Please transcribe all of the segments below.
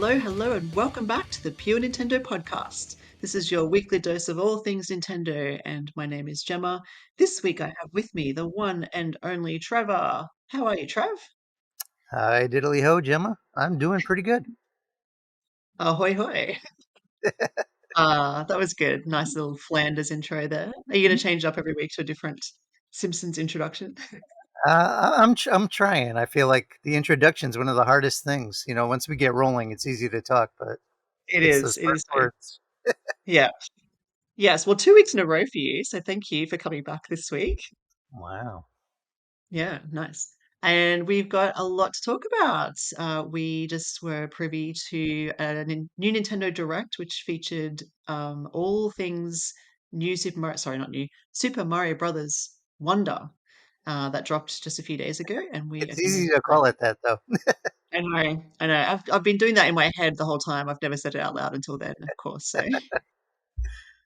Hello, hello, and welcome back to the Pure Nintendo podcast. This is your weekly dose of all things Nintendo, and my name is Gemma. This week I have with me the one and only Trevor. How are you, Trev? Hi, diddly ho, Gemma. I'm doing pretty good. Ahoy, hoy. That was good. Nice little Flanders intro there. Are you going to change up every week to a different Simpsons introduction? I'm trying. I feel like the introduction's one of the hardest things. Once we get rolling, it's easy to talk, but It it's is. those It first is. words. Yeah. Yes. Well, 2 weeks in a row for you. So thank you for coming back this week. Wow. Yeah, nice. And we've got a lot to talk about. We just were privy to a new Nintendo Direct, which featured all things new Super Mario, sorry, not new, Super Mario Brothers Wonder, that dropped just a few days ago. And we are It's going to, easy to call it that, though. I know, I've been doing that in my head the whole time. I've never said it out loud until then, of course. So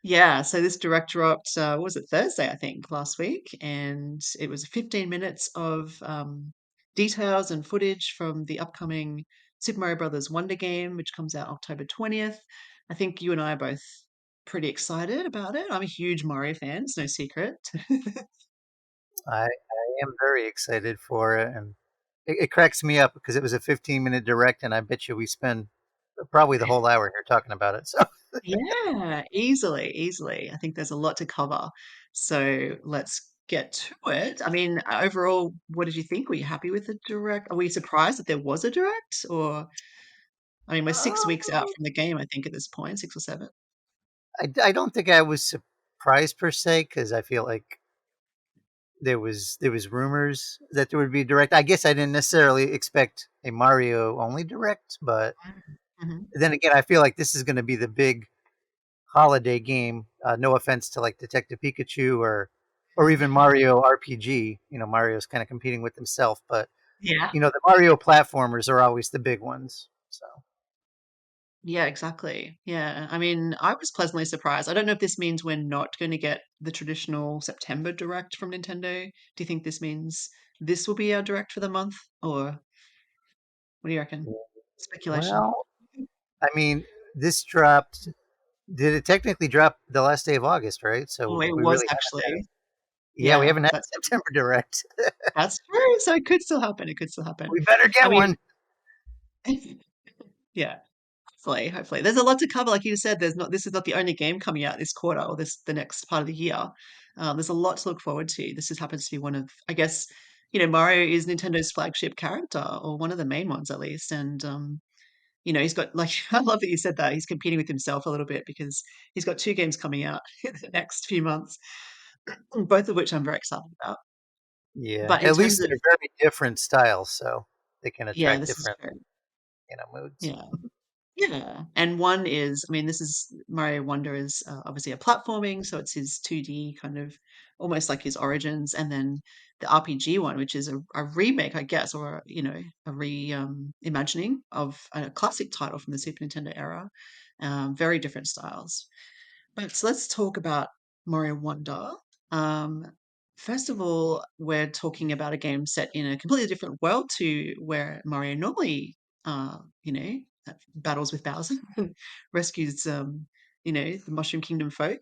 yeah, so this direct dropped, what was it, Thursday, I think, last week, and it was 15 minutes of details and footage from the upcoming Super Mario Brothers Wonder game, which comes out October 20th. I think you and I are both pretty excited about it. I'm a huge Mario fan, it's no secret. I am very excited for it, and it cracks me up because it was a 15-minute direct, and I bet you we spend probably the whole hour here talking about it. So Yeah, easily, easily. I think there's a lot to cover. So let's get to it. I mean, overall, what did you think? Were you happy with the direct? Are we surprised that there was a direct? Or, I mean, we're 6 weeks out um, from the game, I think, at this point, 6 or 7. I don't think I was surprised per se because I feel like there was rumors that there would be a direct. I guess I didn't necessarily expect a Mario only direct, but Hmm. then again, I feel like this is going to be the big holiday game. No offense to like Detective Pikachu or even Mario RPG. Mario's kind of competing with himself, but Yeah. the Mario platformers are always the big ones. So Yeah, exactly. Yeah. I mean, I was pleasantly surprised. I don't know if this means we're not going to get the traditional September direct from Nintendo. Do you think this means this will be our direct for the month? Or what do you reckon? Speculation. well, I mean, this dropped. Did it technically drop the last day of August, right? Oh, So it we was really haven't had it. actually. Yeah, we Yeah, haven't had a September direct. that's true. So it could still happen. It could still happen. We better I get mean, one. yeah, hopefully. There's a lot to cover. Like you said, this is not the only game coming out this quarter or the next part of the year. There's a lot to look forward to. This just happens to be one of, I guess, Mario is Nintendo's flagship character, or one of the main ones at least. And he's got like I love that you said that. He's competing with himself a little bit because he's got two games coming out in the next few months, both of which I'm very excited about. Yeah, But in at terms least of, they're very different styles, so they can yeah, attract this is different, true. moods. Yeah. Yeah, and one is, I mean, this is Mario Wonder is obviously a platforming, so it's his 2D kind of almost like his origins, and then the RPG one, which is a remake, I guess, or a re imagining of a classic title from the Super Nintendo era. Very different styles. But so let's talk about Mario Wonder. Um, First of all, we're talking about a game set in a completely different world to where Mario normally, you know, battles with Bowser and rescues, the Mushroom Kingdom folk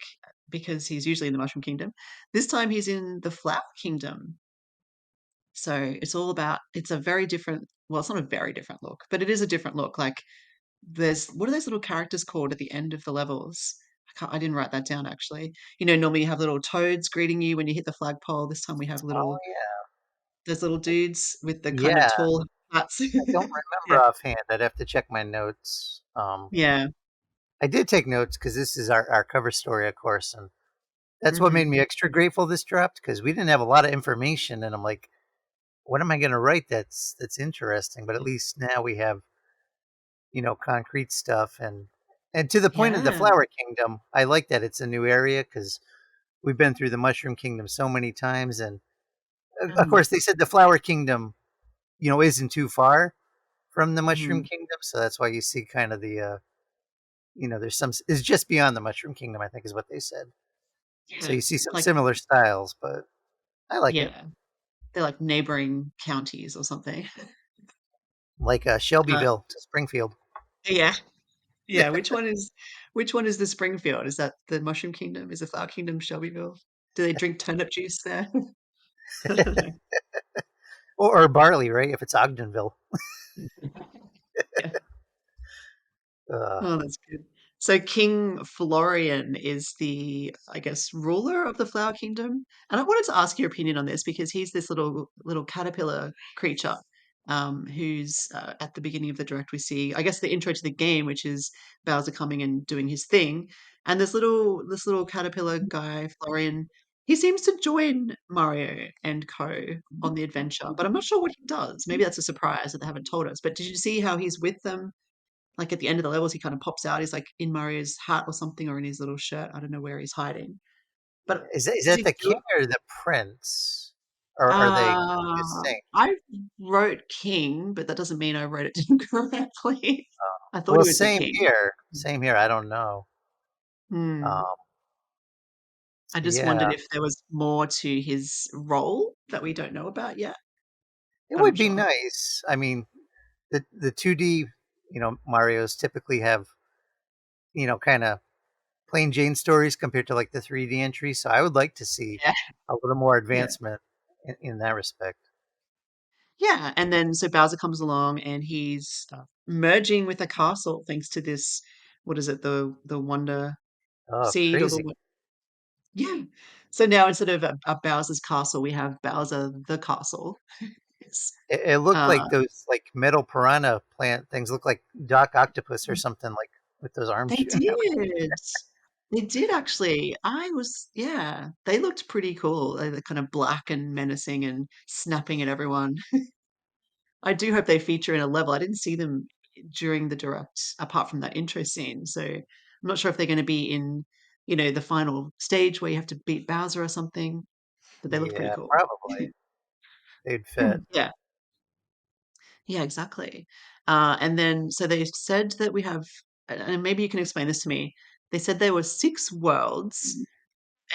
because he's usually in the Mushroom Kingdom. This time he's in the Flower Kingdom. So it's a very different, well, it's not a very different look, but it is a different look. Like what are those little characters called at the end of the levels? I didn't write that down actually. Normally you have little toads greeting you when you hit the flagpole. This time we have Oh those little dudes with the kind of yeah, tall hats. I don't Yeah. remember offhand. I'd have to check my notes. Yeah. I did take notes because this is our cover story, of course, and that's what made Hmm. me extra grateful this dropped because we didn't have a lot of information, and I'm like, what am I going to write that's interesting? But at least now we have concrete stuff and to the point of the Yeah. Flower Kingdom. I like that it's a new area because we've been through the Mushroom Kingdom so many times, and of Hmm. course they said the Flower Kingdom, isn't too far from the Mushroom Hmm. Kingdom, so that's why you see kind of the there's some is just beyond the Mushroom Kingdom, I think is what they said. So Yeah. you see some Like, similar styles, but I like it. yeah. They're like neighboring counties or something. Like Uh, Shelbyville to Springfield. Yeah. Yeah, which one is the Springfield? Is that the Mushroom Kingdom? Is the Flower Kingdom Shelbyville? Do they drink turnip juice there? I don't know. Or barley, right? If it's Ogdenville. Yeah. Uh, Oh, that's good. So King Florian is the, I guess, ruler of the Flower Kingdom. And I wanted to ask your opinion on this because he's this little caterpillar creature, who's at the beginning of the direct we see, I guess, the intro to the game, which is Bowser coming and doing his thing. And this little caterpillar guy, Florian, he seems to join Mario and Co. on the adventure, but I'm not sure what he does. Maybe that's a surprise that they haven't told us. But did you see how he's with them? Like at the end of the levels, he kind of pops out. He's like in Mario's hat or something, or in his little shirt. I don't know where he's hiding. But is does that he the do king it? or the prince? Or are they distinct? I wrote King, but that doesn't mean I wrote it correctly. I thought Well, he was the same king. here. Same here. I don't know. Hmm. Um, I just wondered yeah, if there was more to his role that we don't know about yet, it but I'm would be sure. nice. I mean, the 2D, Mario's typically have, kind of plain Jane stories compared to like the 3D entries. So I would like to see Yeah. a little more Yeah. advancement in that respect. Yeah. And then so Bowser comes along and he's merging with a castle thanks to this, what is it, the Wonder Oh, Seed or the crazy! Yeah. So now instead of a Bowser's castle, we have Bowser the castle. It's, It looked uh, like those like metal piranha plant things look like Doc Octopus or something like with those arms they shooting out. did. They did actually. Yeah, they looked pretty cool. They're kind of black and menacing and snapping at everyone. I do hope they feature in a level. I didn't see them during the direct, apart from that intro scene. So I'm not sure if they're going to be in, the final stage where you have to beat Bowser or something, but they looked pretty Yeah, cool. probably they'd fit. Yeah. Yeah, exactly. And then, so they said that we have, and maybe you can explain this to me. They said there were six worlds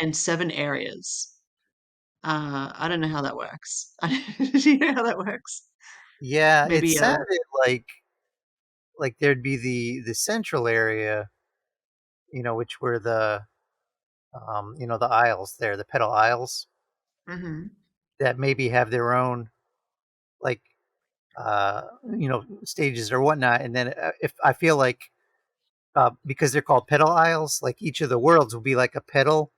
and seven areas. I don't know how that works. Do you know how that works? Yeah, it Maybe, sounded like there'd be the central area, which were the aisles there, the pedal aisles mhm. that maybe have their own like stages or whatnot. And then if I feel like because they're called pedal aisles, like each of the worlds will be like a pedal,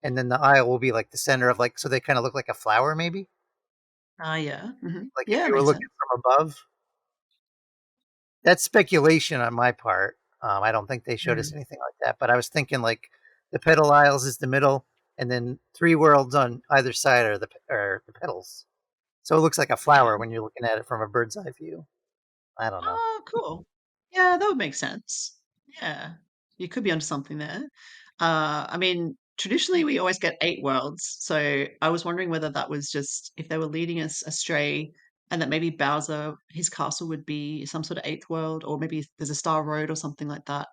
and then the aisle will be like the center of like so they kind of look like a flower maybe, Yeah. like if Yeah, you were makes looking sense. from above. That's speculation on my part. I don't think they showed us Mhm. anything like that, but I was thinking like the pedal aisles is the middle, and then three worlds on either side are the pedals. So it looks like a flower Yeah. when you're looking at it from a bird's eye view. I don't know. Oh, cool. Yeah, that would make sense. Yeah, you could be onto something there. I mean, traditionally we always get eight worlds, so I was wondering whether that was just if they were leading us astray, and that maybe Bowser, his castle would be some sort of eighth world, or maybe there's a Star Road or something like that.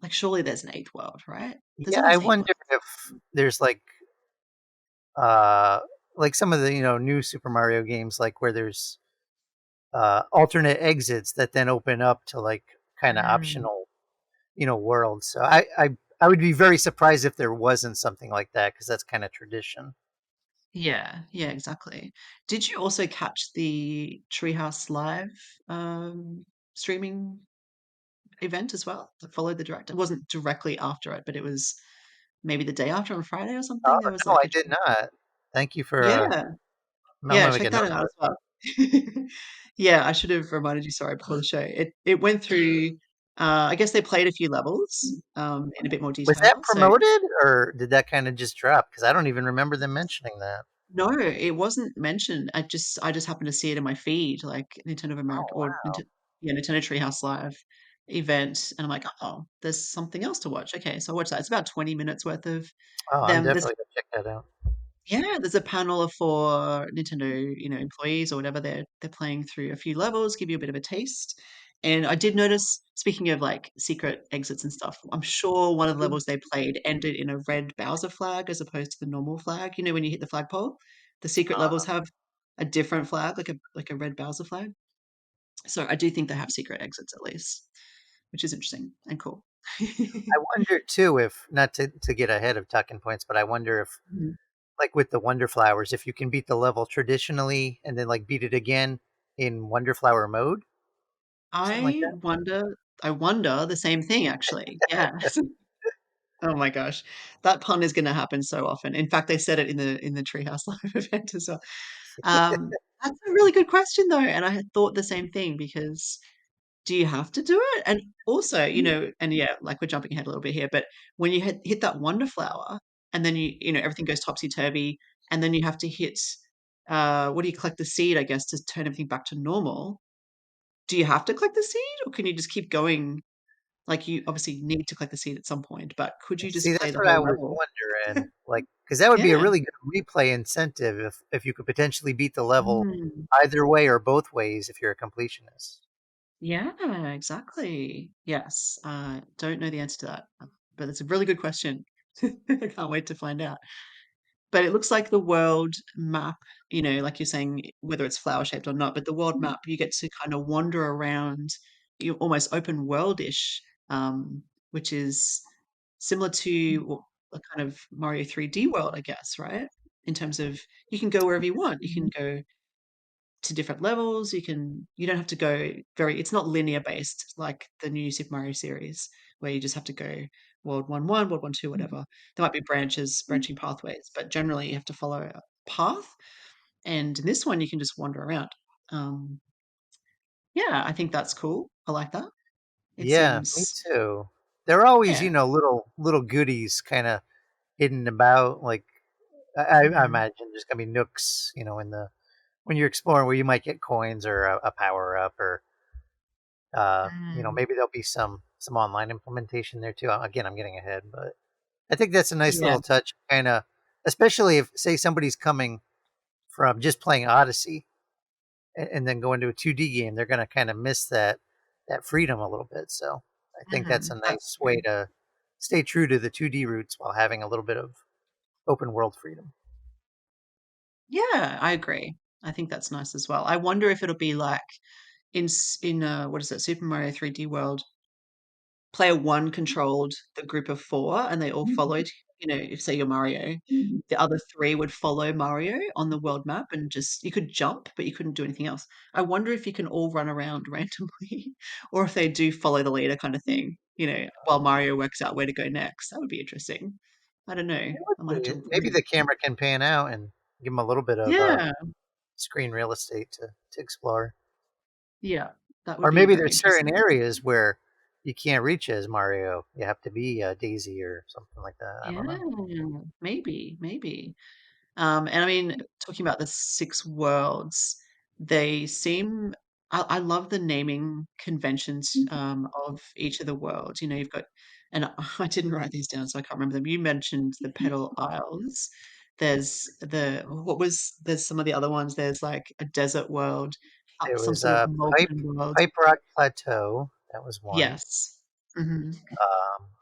Like, surely there's an eighth world, right? There's Yeah, I always eight wonder worlds. if there's uh like some of the new Super Mario games like where there's alternate exits that then open up to like kind of Mm. optional worlds. So I would be very surprised if there wasn't something like that because that's kind of tradition. Yeah, yeah, exactly. Did you also catch the Treehouse Live streaming event as well that followed the direct? It wasn't directly after it, but it was maybe the day after on Friday or Oh something. There was no, like I a did not. Thank you for yeah, I'm yeah. gonna make Check a note that of out as it. well. Yeah, I should have reminded you. Sorry, before the show. It went through. I guess they played a few levels in a bit more Was detail. that So promoted or did that kind of just drop? Because I don't even remember them mentioning that. no, it wasn't mentioned. I just happened to see it in my feed, like Nintendo of America Oh or wow. Yeah, Nintendo Treehouse Live event, and I'm like, oh, there's something else to watch. Okay, so I watched that. It's about 20 minutes worth of Oh, I'm them. definitely gonna check that out. Yeah, there's a panel for Nintendo, employees or whatever. They're playing through a few levels, give you a bit of a taste. And I did notice, speaking of like secret exits and stuff, I'm sure one of the levels they played ended in a red Bowser flag as opposed to the normal flag. You know, when you hit the flagpole, the secret levels have a different flag, like a red Bowser flag. So I do think they have secret exits at least, which is interesting and cool. I wonder too if, not to get ahead of talking points, but I wonder if, Mhm. like with the Wonder Flowers, if you can beat the level traditionally and then like beat it again in Wonder Flower mode, something like I that. wonder I wonder the same thing actually. Yes. Oh my gosh. That pun is gonna happen so often. In fact, they said it in the Treehouse Live event as well. That's a really good question though, and I had thought the same thing because do you have to do it? And also, and yeah, like we're jumping ahead a little bit here, but when you hit that wonder flower and then everything goes topsy-turvy and then you have to hit what do you collect the seed, I guess, to turn everything back to normal. Do you have to collect the seed or can you just keep going? Like you obviously need to collect the seed at some point, but could you See, just play that's the what I whole was level? wondering, like, because that would be a Yeah. really good replay incentive if you could potentially beat the level Mm. either way or both ways if you're a completionist. Yeah, exactly. Yes. Don't know the answer to that, but it's a really good question. I can't wait to find out. But it looks like the world map, like you're saying, whether it's flower shaped or not, but the world map, you get to kind of wander around, you almost open worldish, which is similar to a kind of Mario 3D world, I guess, right? In terms of you can go wherever you want. You can go to different levels. You don't have to go it's not linear based like the new Super Mario series where you just have to go world 1 1, world 1 2, whatever. There might be branching pathways, but generally you have to follow a path. And in this one you can just wander around. Um, yeah, I think that's cool. I like that. It Yeah, me seems too. There are always, yeah. little goodies kind of hidden about. Like I Mhm. imagine there's gonna be nooks, in the when you're exploring where you might get coins or a power up, or Mm. maybe there'll be some online implementation there too. Again, I'm getting ahead, but I think that's a nice Yeah. little touch, kind of, especially if say somebody's coming from just playing Odyssey and then going to a 2D game, they're going to kind of miss that freedom a little bit. So I think that's a That's nice way true. to stay true to the 2D roots while having a little bit of open world freedom. Yeah, I agree. I think that's nice as well. I wonder if it'll be like what is it, Super Mario 3D World. Player 1 controlled the group of 4 and they all followed, if say you're Mario, the other 3 would follow Mario on the world map and just you could jump, but you couldn't do anything else. I wonder if you can all run around randomly or if they do follow the leader kind of thing, while Mario works out where to go next. That would be interesting. I don't know. It would I might have be. to Maybe read. the camera can pan out and give them a little bit of Yeah, screen real estate to explore. yeah, that would Or be maybe very there's certain interesting. areas where you can't reach as Mario. You have to be Daisy or something like that. I Yeah, don't know. maybe, maybe. And I mean, talking about the 6 worlds, they seem I love the naming conventions, of each of the worlds. You've got and I didn't write these down, so I can't remember them. You mentioned the Petal Isles. There's some of the other ones. There's like a desert world, There some was sort of Pipe molten world. Pipe Rock Plateau. That was one. Yes. Mhm.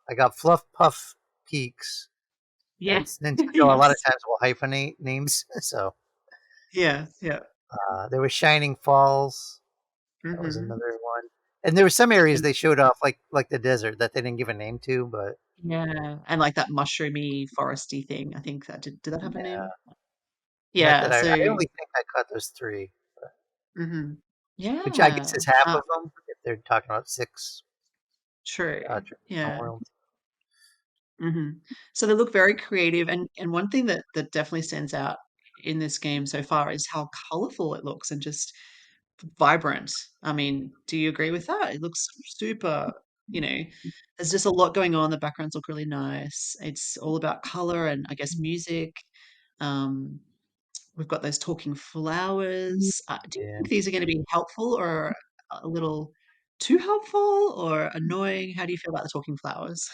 I got Fluff Puff Peaks. Yeah. That's Nintendo. A lot of Yes. times will hyphenate names. So Yeah, yeah. there was Shining Falls. That was Mhm. another one. And there were some areas they showed off, like the desert, that they didn't give a name to, but Yeah, and like that mushroomy, foresty thing, I think that did that have a yeah, name? not Yeah, that I so only think I caught those three, but, mhm. which I guess Yeah, is half of them if they're talking about six true. traditional Yeah, worlds. mhm. So they look very creative, and one thing that definitely stands out in this game so far is how colorful it looks and just vibrant. I mean, do you agree with that? It looks super, you know, there's just a lot going on, the backgrounds look really nice. It's all about color and I guess music. Um We've got those talking flowers. Do you Yeah. think these are gonna be helpful or a little too helpful or annoying? How do you feel about the talking flowers?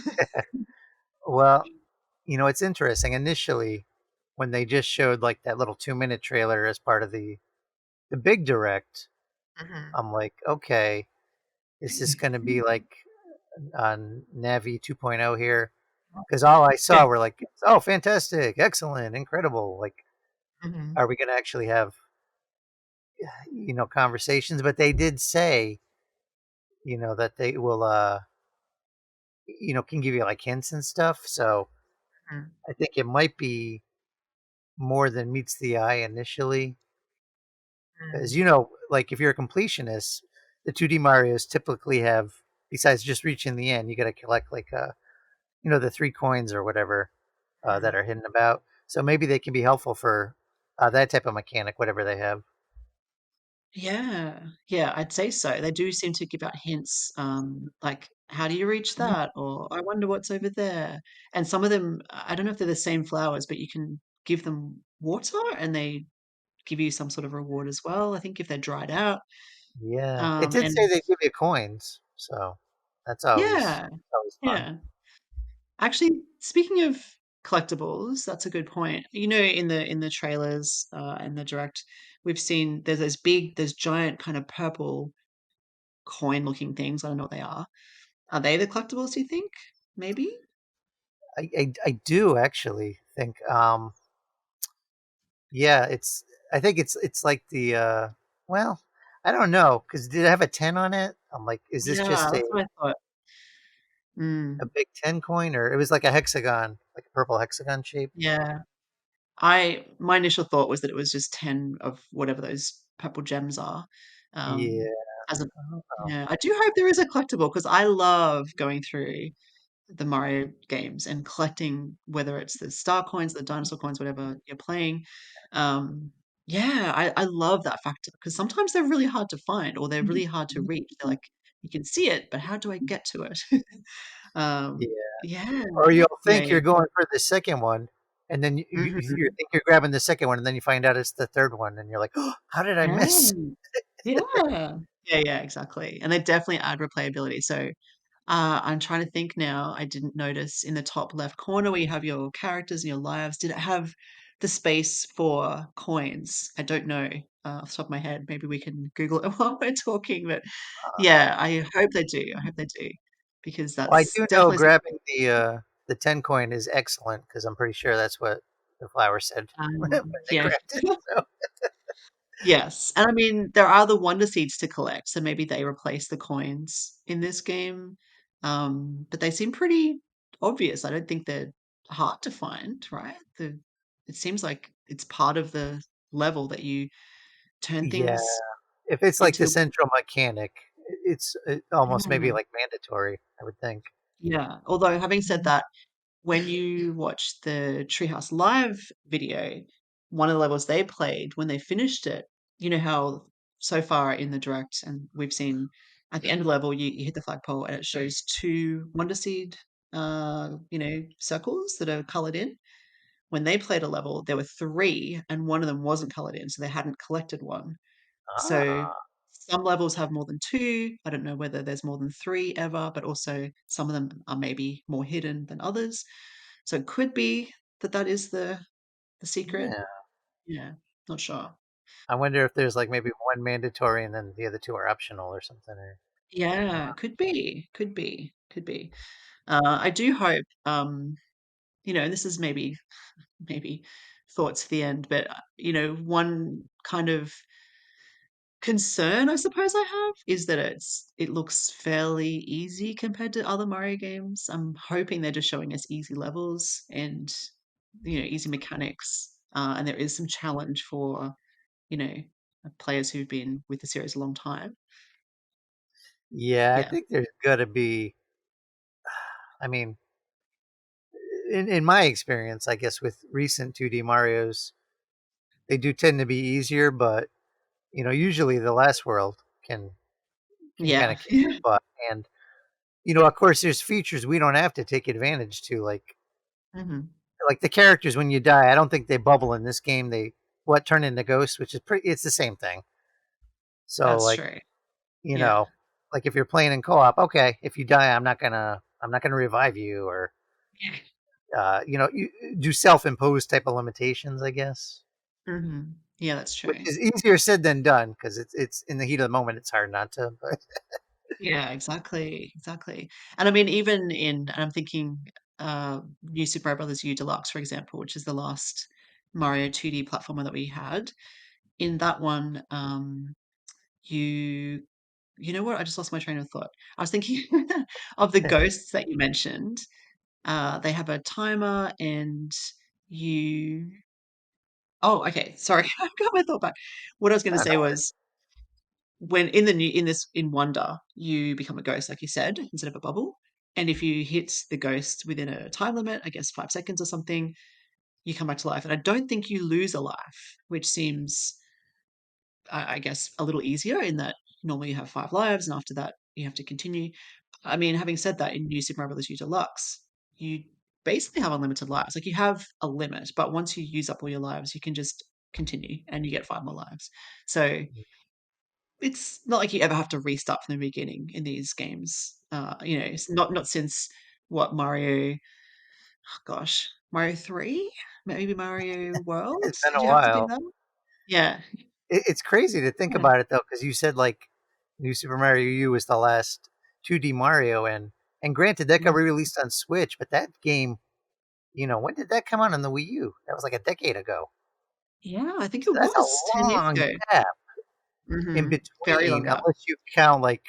Well, it's interesting. Initially, when they just showed like that little 2-minute trailer as part of the big direct, Mhm. I'm like, okay, is this going to be like on Navi 2.0 here? Because all I Yeah. saw were like, oh, fantastic, excellent, incredible. Like, Mhm. are we going to actually have, conversations? But they did say, that they will. can give you like hints and stuff. So Mm, I think it might be more than meets the eye initially. Because, mm, like if you're a completionist, the 2D Marios typically have, besides just reaching the end, you got to collect like, the three coins or whatever that mm. are hidden about. So maybe they can be helpful for that type of mechanic, whatever they have. Yeah, yeah, I'd say so. They do seem to give out hints, like, "How do you reach that?" Or "I wonder what's over there." And some of them, I don't know if they're the same flowers, but you can give them water and they give you some sort of reward as well, I think if they're dried out. Yeah, it did say And they give you coins, so that's always yeah, always fun. yeah. Actually, speaking of collectibles, that's a good point. In the trailers, and the direct, we've seen there's those giant kind of purple coin-looking things. I don't know what they are. Are they the collectibles, do you think? Maybe? I do actually think, yeah, I think it's like the, well, I don't know, because did it have a 10 on it? I'm like, is this Yeah, just that's what I thought. a Mm, big 10 coin, or it was like a hexagon, like a purple hexagon shape? yeah. My initial thought was that it was just 10 of whatever those purple gems are. Yeah, Um, as a I don't know. Yeah, I do hope there is a collectible because I love going through the Mario games and collecting whether it's the star coins, the dinosaur coins, whatever you're playing. Yeah, I love that factor because sometimes they're really hard to find or they're really hard to reach. They're like, you can see it, but how do I get to it? Yeah. Um, yeah, Or you'll yeah, think yeah. you're going for the second one, and then you Mhm. think you're grabbing the second one, and then you find out it's the third one, and you're like, "Oh, how did I miss?" Yeah. Yeah. Yeah, yeah, exactly. And they definitely add replayability. So I'm trying to think now. I didn't notice in the top left corner where you have your characters and your lives. Did it have the space for coins? I don't know off the top of my head. Maybe we can Google it while we're talking. But yeah, I hope they do. I hope they do because Well, I that's do know definitely something. grabbing the 10 coin is excellent because I'm pretty sure that's what the flower said when they Yeah. grabbed it. So Yes, and I mean, there are the Wonder Seeds to collect, so maybe they replace the coins in this game, but they seem pretty obvious. I don't think they're hard to find, right? It seems like it's part of the level that you turn yeah, things if it's like the into. central mechanic, it's almost maybe Yeah, like mandatory, I would think. yeah. Although having said that, when you watch the Treehouse Live video, one of the levels they played, when they finished it, you know how so far in the direct, and we've seen at the end of the level, you hit the flagpole and it shows two Wonder Seed, circles that are colored in. When they played a level, there were three, and one of them wasn't colored in, so they hadn't collected one. So Ah, some levels have more than two. I don't know whether there's more than three ever, but also some of them are maybe more hidden than others. So it could be that that is the secret. yeah. Yeah, not sure. I wonder if there's like maybe one mandatory and then the other two are optional or something. Or Yeah, could be, could be, could be. I do hope, and this is maybe thoughts at the end, but one kind of concern I suppose I have is that it looks fairly easy compared to other Mario games. I'm hoping they're just showing us easy levels and easy mechanics, and there is some challenge for you know players who've been with the series a long time. yeah, I Yeah, think there's got to be. I mean, in my experience, I guess with recent 2D Mario's, they do tend to be easier, but usually the last world can kind yeah, of kick your butt. And of course, there's features we don't have to take advantage to, hmm, like the characters when you die. I don't think they bubble in this game. They what turn into ghosts, which is pretty. It's the same thing. So that's like true. you Yeah. know, like if you're playing in co-op, okay, if you die, I'm not gonna revive you, or you do self-imposed type of limitations, I guess, Hmm. Yeah, that's which true. is easier said than done because it's in the heat of the moment. It's hard not to, but Yeah, exactly, exactly. And I mean, and I'm thinking, New Super Mario Brothers U Deluxe, for example, which is the last Mario 2D platformer that we had. In that one, you you know what? I just lost my train of thought. I was thinking of the ghosts that you mentioned. They have a timer and you oh, okay, sorry. I've got my thought back. What I was gonna I say know. was when in the new in this in Wonder, you become a ghost, like you said, instead of a bubble. And if you hit the ghost within a time limit, I guess 5 seconds or something, you come back to life. And I don't think you lose a life, which seems, I guess, a little easier in that normally you have 5 lives, and after that you have to continue. I mean, having said that, in New Super Mario Bros. U Deluxe, you basically have unlimited lives. Like you have a limit, but once you use up all your lives, you can just continue and you get 5 more lives. So it's not like you ever have to restart from the beginning in these games. It's not since what Mario, oh gosh, Mario 3, maybe Mario World. It's been Did a you have to do while. that? Yeah, It's crazy to think yeah, about it though, because you said like New Super Mario U was the last 2D Mario, and granted that got mm. re-released on Switch, but that game, when did that come out on the Wii U? That was like a decade ago. Yeah. I think So it that's a was 10 years long ago. gap in Very long between, gap. unless you count like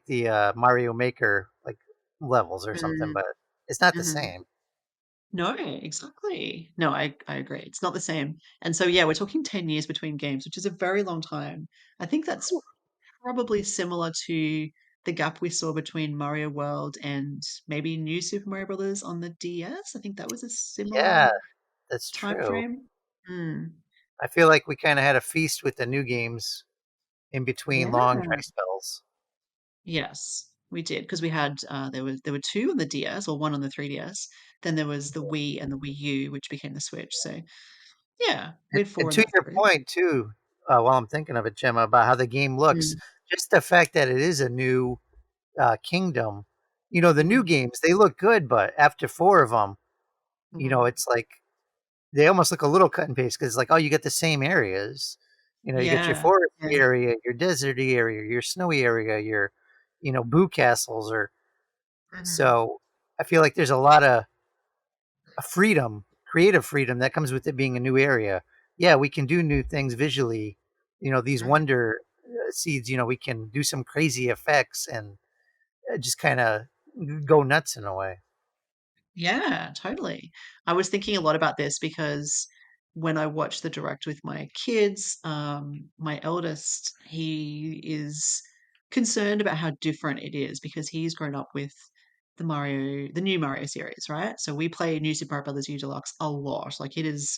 the Mario Maker like levels or something, Mm, but it's not the mhm. same. No, exactly. No, I agree. It's not the same. And so yeah, we're talking 10 years between games, which is a very long time. I think that's probably similar to the gap we saw between Mario World and maybe New Super Mario Brothers on the DS. I think that was a similar Yeah, that's time true. frame. Mm. I feel like we kind of had a feast with the new games in between Yeah. long dry spells. Yes, we did because we had there were two on the DS or one on the 3DS. Then there was the Wii and the Wii U, which became the Switch. So yeah, we And, had four in to that your through. point too, while I'm thinking of it, Gemma, about how the game looks, Mm, just the fact that it is a new kingdom. The new mm, games they look good, but after four of them, mhm. it's like they almost look a little cut and paste because it's like, oh, you get the same areas. You get your Yeah, foresty yeah. area, your deserty area, your snowy area, your boo castles, or Mhm, so. I feel like there's a lot of freedom, creative freedom that comes with it being a new area. Yeah, we can do new things visually. These mhm. wonder seeds. We can do some crazy effects and just kind of go nuts in a way. Yeah, totally. I was thinking a lot about this because when I watch the direct with my kids, my eldest, he is concerned about how different it is because he's grown up with the new Mario series, right? So we play New Super Mario Brothers U Deluxe a lot. Like it is,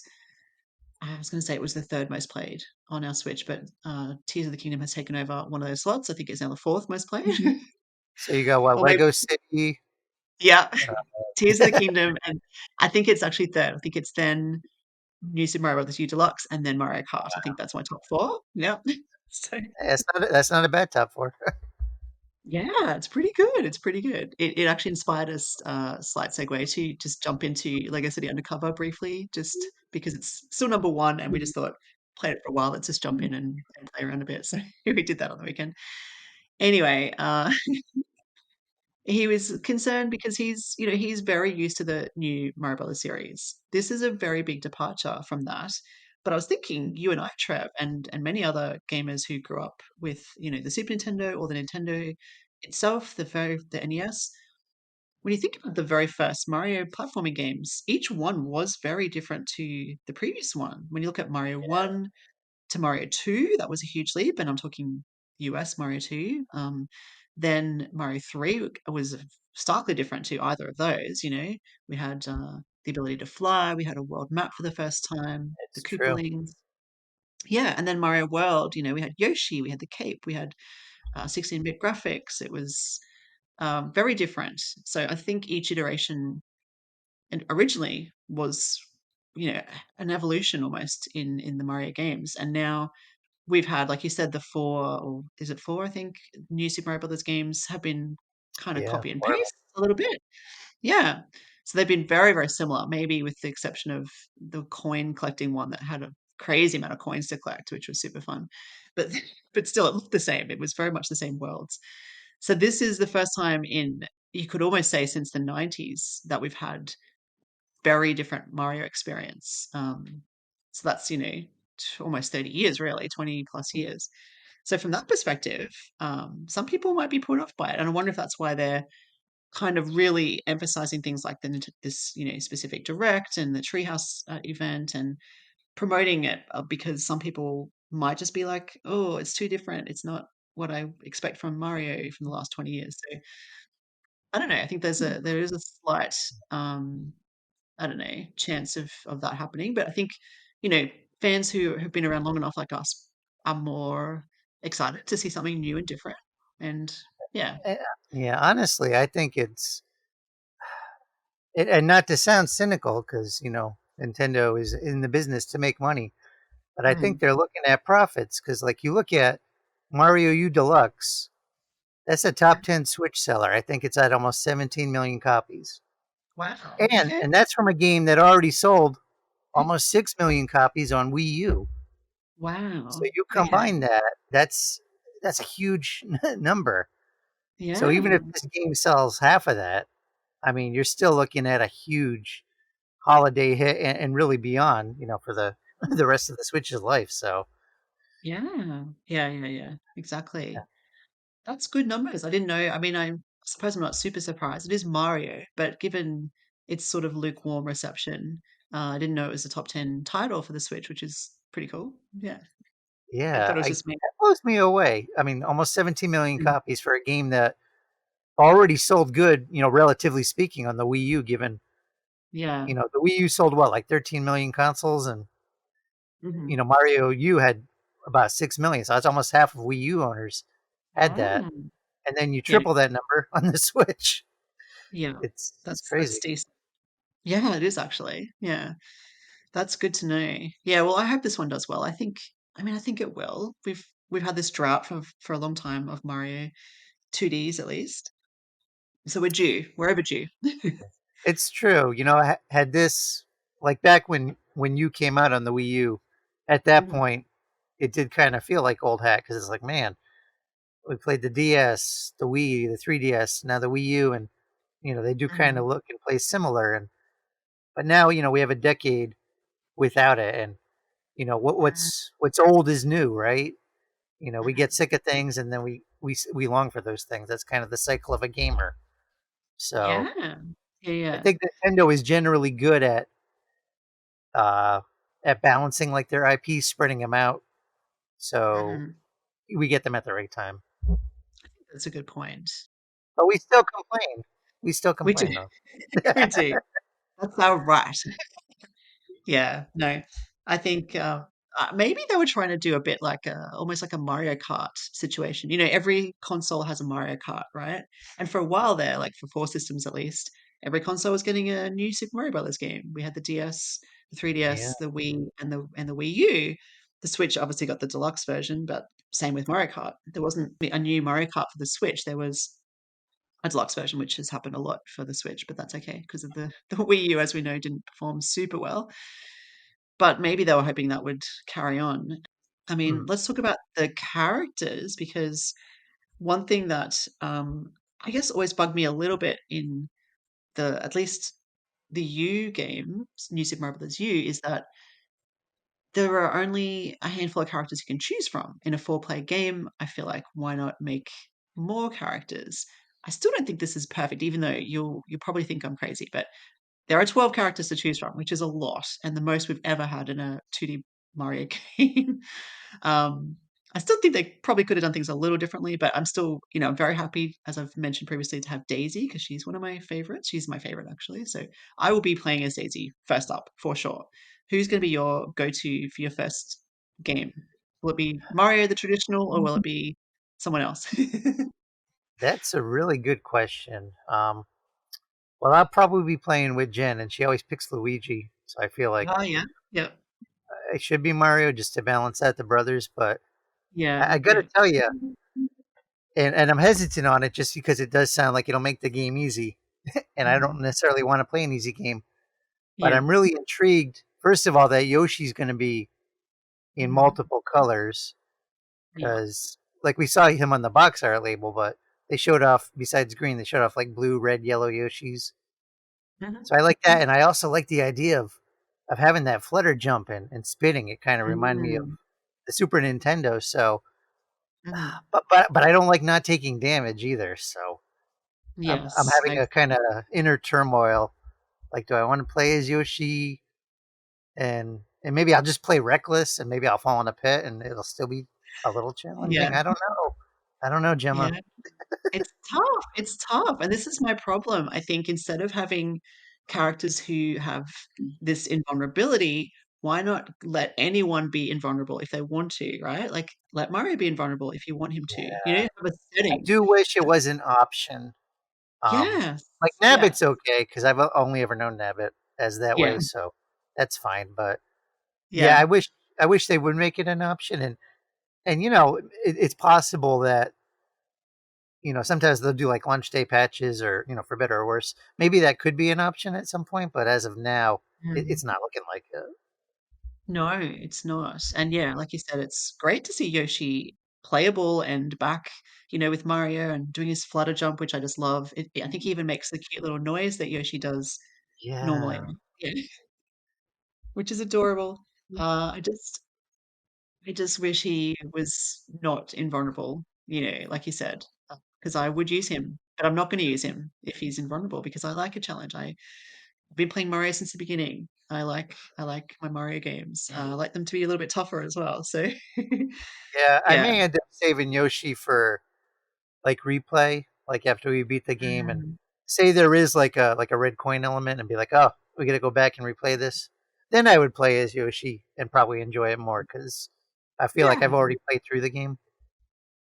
I was going to say it was the third most played on our Switch, but Tears of the Kingdom has taken over one of those slots. I think it's now the fourth most played. So you got what, Or maybe, Lego City? yeah, Uh, Tears of the Kingdom, and I think it's actually third. I think it's then New Super Mario Brothers U Deluxe, and then Mario Kart. I think that's my top four. Yep. So that's not a bad top four. yeah, it's pretty good. It's pretty good. It actually inspired us, slight segue, to just jump into Lego City Undercover briefly, just because it's still number one, and we just thought, played it for a while, let's just jump in and play around a bit. So we did that on the weekend. Anyway, he was concerned because he's very used to the new Mario Brothers series. This is a very big departure from that. But I was thinking, you and I, Trev, and many other gamers who grew up with the Super Nintendo or the Nintendo itself, the NES. When you think about the very first Mario platforming games, each one was very different to the previous one. When you look at Mario One to Mario 2, that was a huge leap, and I'm talking US Mario 2. Then Mario 3 was starkly different to either of those. We had the ability to fly, we had a world map for the first time, the It's true. Koopalings. Yeah, and then Mario World, we had Yoshi, we had the cape, we had 16-bit graphics. It was very different. So I think each iteration and originally was, you know, an evolution almost in the Mario games, and now we've had, like you said, the four, or is it four? I think new Super Mario Brothers games have been kind of Yeah, copy and four of paste a little bit. Yeah. So they've been very, very similar, maybe with the exception of the coin collecting one that had a crazy amount of coins to collect, which was super fun. But but still it looked the same. It was very much the same worlds. So this is the first time in, you could almost say, since the 90s that we've had very different Mario experience. So that's, almost 30 years, really, 20 plus years. So from that perspective, some people might be put off by it, and I wonder if that's why they're kind of really emphasizing things like this, specific direct and the Treehouse event and promoting it because some people might just be like, "Oh, it's too different. It's not what I expect from Mario from the last 20 years." So I don't know. I think there is a slight I don't know, chance of that happening. But I think, you know, fans who have been around long enough like us are more excited to see something new and different. And yeah. Eh, Yeah, honestly, I think and not to sound cynical, because Nintendo is in the business to make money, but I think Mm. they're looking at profits. Because like you look at Mario U Deluxe, that's a Yeah. top 10 Switch seller. I think it's at almost 17 million copies, Wow. and Okay. and that's from a game that already sold almost 6 million copies on Wii U. So Wow. you Okay. combine that, that's a huge number. So even if Yeah. this game sells half of that, I mean, you're still looking at a huge holiday hit, and really beyond, for the the rest of the Switch's life. So Yeah. Yeah. Yeah. Yeah. yeah, Exactly. That's good numbers. I didn't know. I mean, I suppose I'm not super surprised. It is Mario, but given its sort of lukewarm reception, I didn't know it was a top 10 title for the Switch, which is pretty cool. Yeah. I thought yeah, it was I just me. that blows me away. I mean, almost 17 million Mm. copies for a game that already sold good, relatively speaking, on the Wii U. Given Yeah. the Wii U sold what, like 13 million consoles, and Hmm. Mario U had about 6 million. So that's almost half of Wii U owners had that, Wow. and then you Yeah. triple that number on the Switch. Yeah. It's That's crazy. decent. Yeah, it is actually. Yeah. That's good to know. Yeah, well, I hope this one does well. I think it will. We've had this drought for a long time of Mario 2Ds at least. So we're due. We're overdue. It's true. Had this, like, back when you came out on the Wii U, at that Mhm. point, it did kind of feel like old hat, because it's like, man, we played the DS, the Wii, the 3DS, now the Wii U, and they do kind of Mhm. look and play similar. And but now we have a decade without it, and Mm. what's old is new, right? We get Mhm. sick of things, and then we long for those things. That's kind of the cycle of a gamer. So Yeah. Yeah, I yeah. think Nintendo is generally good uh, at balancing, like, their IP, spreading them out, so Mhm. we get them at the right time. That's a good point. But we still complain. We still We do. complain though. We do. That's our right. Yeah, no. I think, maybe they were trying to do a bit like almost like a Mario Kart situation. You know, every console has a Mario Kart, right? And for a while there, like for 4 systems at least, every console was getting a new Super Mario Brothers game. We had the DS, the Yeah, 3DS, the Wii, and the Wii U. The Switch obviously got the deluxe version, but same with Mario Kart. There wasn't a new Mario Kart for the Switch. There was a deluxe version, which has happened a lot for the Switch, but that's okay because of the Wii U, as we know, didn't perform super well. But maybe they were hoping that would carry on. I mean, mm, let's talk about the characters because one thing that I guess always bugged me a little bit in at least the U game, New Super Mario Bros. U, is that there are only a handful of characters you can choose from. In a four-player game, I feel like why not make more characters? I still don't think this is perfect, even though you'll probably think I'm crazy, but there are 12 characters to choose from, which is a lot, and the most we've ever had in a 2D Mario game. um, I still think they probably could have done things a little differently, but I'm still, I'm very happy, as I've mentioned previously, to have Daisy because she's one of my favorites. She's my favorite, actually. So I will be playing as Daisy first up for sure. Who's going to be your go to for your first game? Will it be Mario the traditional or will it be someone else? that's a really good question. Well, I'll probably be playing with Jen, and she always picks Luigi, so I feel like Oh, yeah. Yeah. it should be Mario, just to balance out the brothers. But Yeah. I got to Yeah. tell you, and I'm hesitant on it just because it does sound like it'll make the game easy, and I don't Mhm. necessarily want to play an easy game. But Yeah. I'm really intrigued, first of all, that Yoshi's going to be in Mhm. multiple colors, Yeah. because, like, we saw him on the box art label, but they showed off, besides green, they showed off like blue, red, yellow Yoshis. Mhm. So I like that, and I also like the idea of having that flutter jump and spitting. It kind of reminded me of Mm. the Super Nintendo. So Mhm. but I don't like not taking damage either. So I'm Yes, having a kind of inner turmoil. Like, do I want to play as Yoshi and maybe I'll just play reckless and maybe I'll fall in a pit and it'll still be a little yeah, challenging. I don't know. I don't know, Gemma. yeah. It's tough, and this is my problem. I think instead of having characters who have this invulnerability, why not let anyone be invulnerable if they want to, right? Like, let Mario be invulnerable if you want him to. You know, have a I setting. do wish it was an option. Yes. Like Yeah. Nabbit's okay because I've only ever known Nabbit as that Yeah. way, so that's fine. But yeah, Yeah. I wish they would make it an option, and it's possible that sometimes they'll do like launch day patches or for better or worse. Maybe that could be an option at some point, but as of now, it's Mm. not looking like it. No, it's not. And yeah, like you said, it's great to see Yoshi playable and back, with Mario and doing his flutter jump, which I just love. I think he even makes the cute little noise that Yoshi does normally. Yeah. Yeah, which is adorable. Uh, I just, I just wish he was not invulnerable, like you said, because I would use him, but I'm not going to use him if he's invulnerable because I like a challenge. I've been playing Mario since the beginning. I like my Mario games. I like them to be a little bit tougher as well. So Yeah, I yeah. may end up saving Yoshi for like replay, like after we beat the game and Mm. say there is like a red coin element and be like, oh, we got to go back and replay this. Then I would play as Yoshi and probably enjoy it more because I feel like I've Yeah. already played through the game.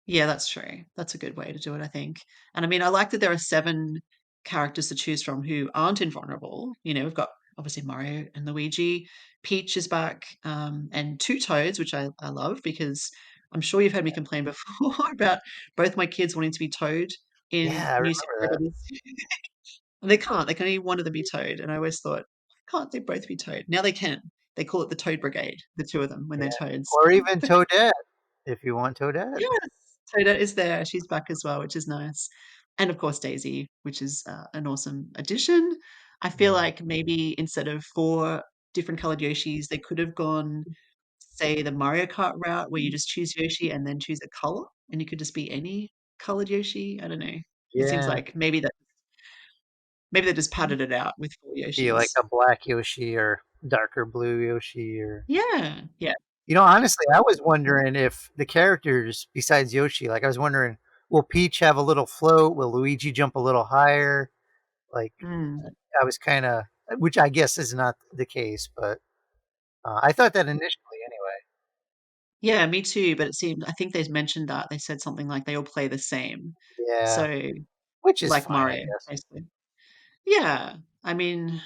Yeah, that's true. That's a good way to do it, I think. And I mean, I like that there are 7 characters to choose from who aren't invulnerable. We've got obviously Mario and Luigi. Peach is back, and 2 Toads, which I love because I'm sure you've heard me complain before about both my kids wanting to be Toad in Yeah, I New Super remember Mario that. Brothers. And they can't. They can only one of them be Toad. And I always thought, why can't they both be Toad? Now they can. They call it the Toad Brigade, the 2 of them when they're Yeah, Toads. or even Toadette if you want Toadette. Yes, Toda is there. She's back as well, which is nice. And of course, Daisy, which is an awesome addition. I feel Yeah, like maybe instead of 4 different colored Yoshis, they could have gone, say, the Mario Kart route where you just choose Yoshi and then choose a color, and you could just be any colored Yoshi. I don't know. It seems yeah. like maybe they just padded it out with 4 Be like Yoshis. a black Yoshi or darker blue Yoshi or Yeah, yeah. honestly, I was wondering if the characters besides Yoshi, like I was wondering, will Peach have a little float? Will Luigi jump a little higher? Like Mm. I was kind of, which I guess is not the case, but I thought that initially anyway. Yeah, me too. But it seemed I think they mentioned that they said something like they all play the same. Yeah, So which is like fine, I Mario, guess. basically. Yeah, I mean,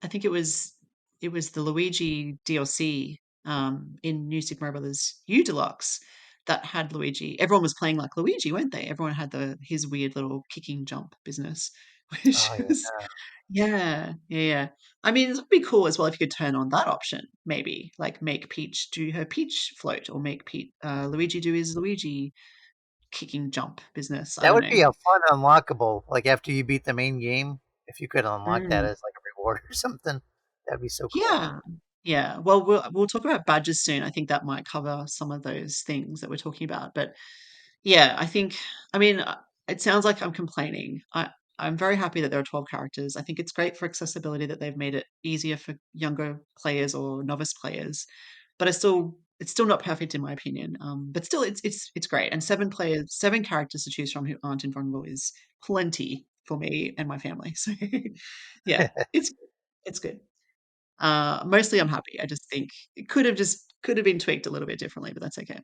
I think it was the Luigi DLC in New Super Mario Brothers U Deluxe that had Luigi. Everyone was playing like Luigi, weren't they? Everyone had the his weird little kicking jump business, which Oh was yeah, yeah, yeah, yeah. I mean, it'd be cool as well if you could turn on that option, maybe like make Peach do her Peach float, or make Luigi do his Luigi kicking jump business. I that don't would know. be a fun unlockable. Like after you beat the main game, if you could unlock that Mm. as like a reward or something, that'd be so cool. Yeah. Yeah. Well, we'll talk about badges soon. I think that might cover some of those things that we're talking about. But yeah, I mean, it sounds like I'm complaining. I'm very happy that there are 12 characters. I think it's great for accessibility that they've made it easier for younger players or novice players. But it's still not perfect in my opinion. But still, it's great. And 7 characters to choose from who aren't invulnerable is plenty for me and my family. So yeah, it's good. Mostly I'm happy. I just think it could have been tweaked a little bit differently, but that's okay.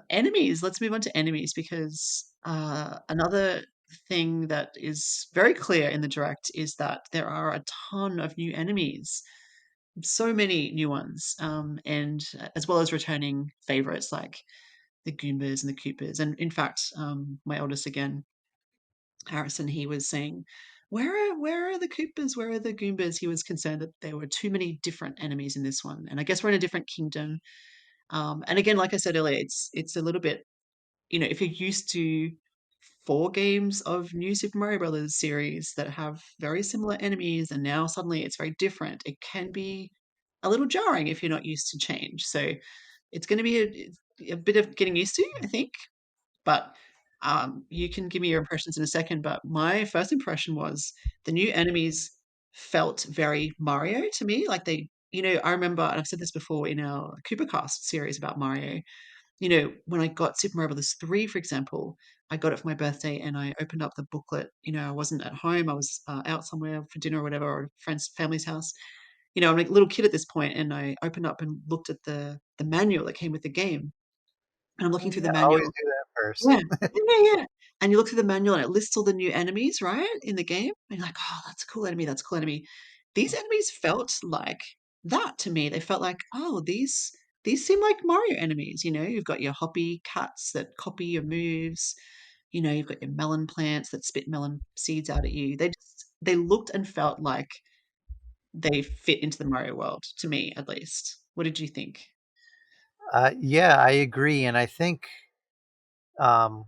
Enemies. Let's move on to enemies because another thing that is very clear in the direct is that there are a ton of new enemies, so many new ones, and as well as returning favorites like the Goombas and the Koopas. And in fact, my eldest again, Harrison, he was saying, where are the Koopas? Where are the Goombas? He was concerned that there were too many different enemies in this one. And I guess we're in a different kingdom. And again, like I said earlier, it's a little bit, if you're used to 4 games of New Super Mario Brothers series that have very similar enemies, and now suddenly it's very different, it can be a little jarring if you're not used to change. So it's going to be a bit of getting used to, I think. But you can give me your impressions in a second. But my first impression was the new enemies felt very Mario to me. Like they, I remember, and I've said this before in our Coopercast series about Mario. When I got Super Mario Brothers 3, for example, I got it for my birthday and I opened up the booklet. I wasn't at home, I was out somewhere for dinner or whatever, or a friend's family's house. I'm a little kid at this point, and I opened up and looked at the manual that came with the game. And I'm looking Oh, through the yeah, always manual. do that first. Yeah. Yeah, yeah. And you look through the manual and it lists all the new enemies, right, in the game. And you're like, oh, that's a cool enemy. That's a cool enemy. These enemies felt like that to me. They felt like, oh, these seem like Mario enemies. You've got your hoppy cats that copy your moves. You've got your melon plants that spit melon seeds out at you. They looked and felt like they fit into the Mario world, to me at least. What did you think? Yeah, I agree, and I think um,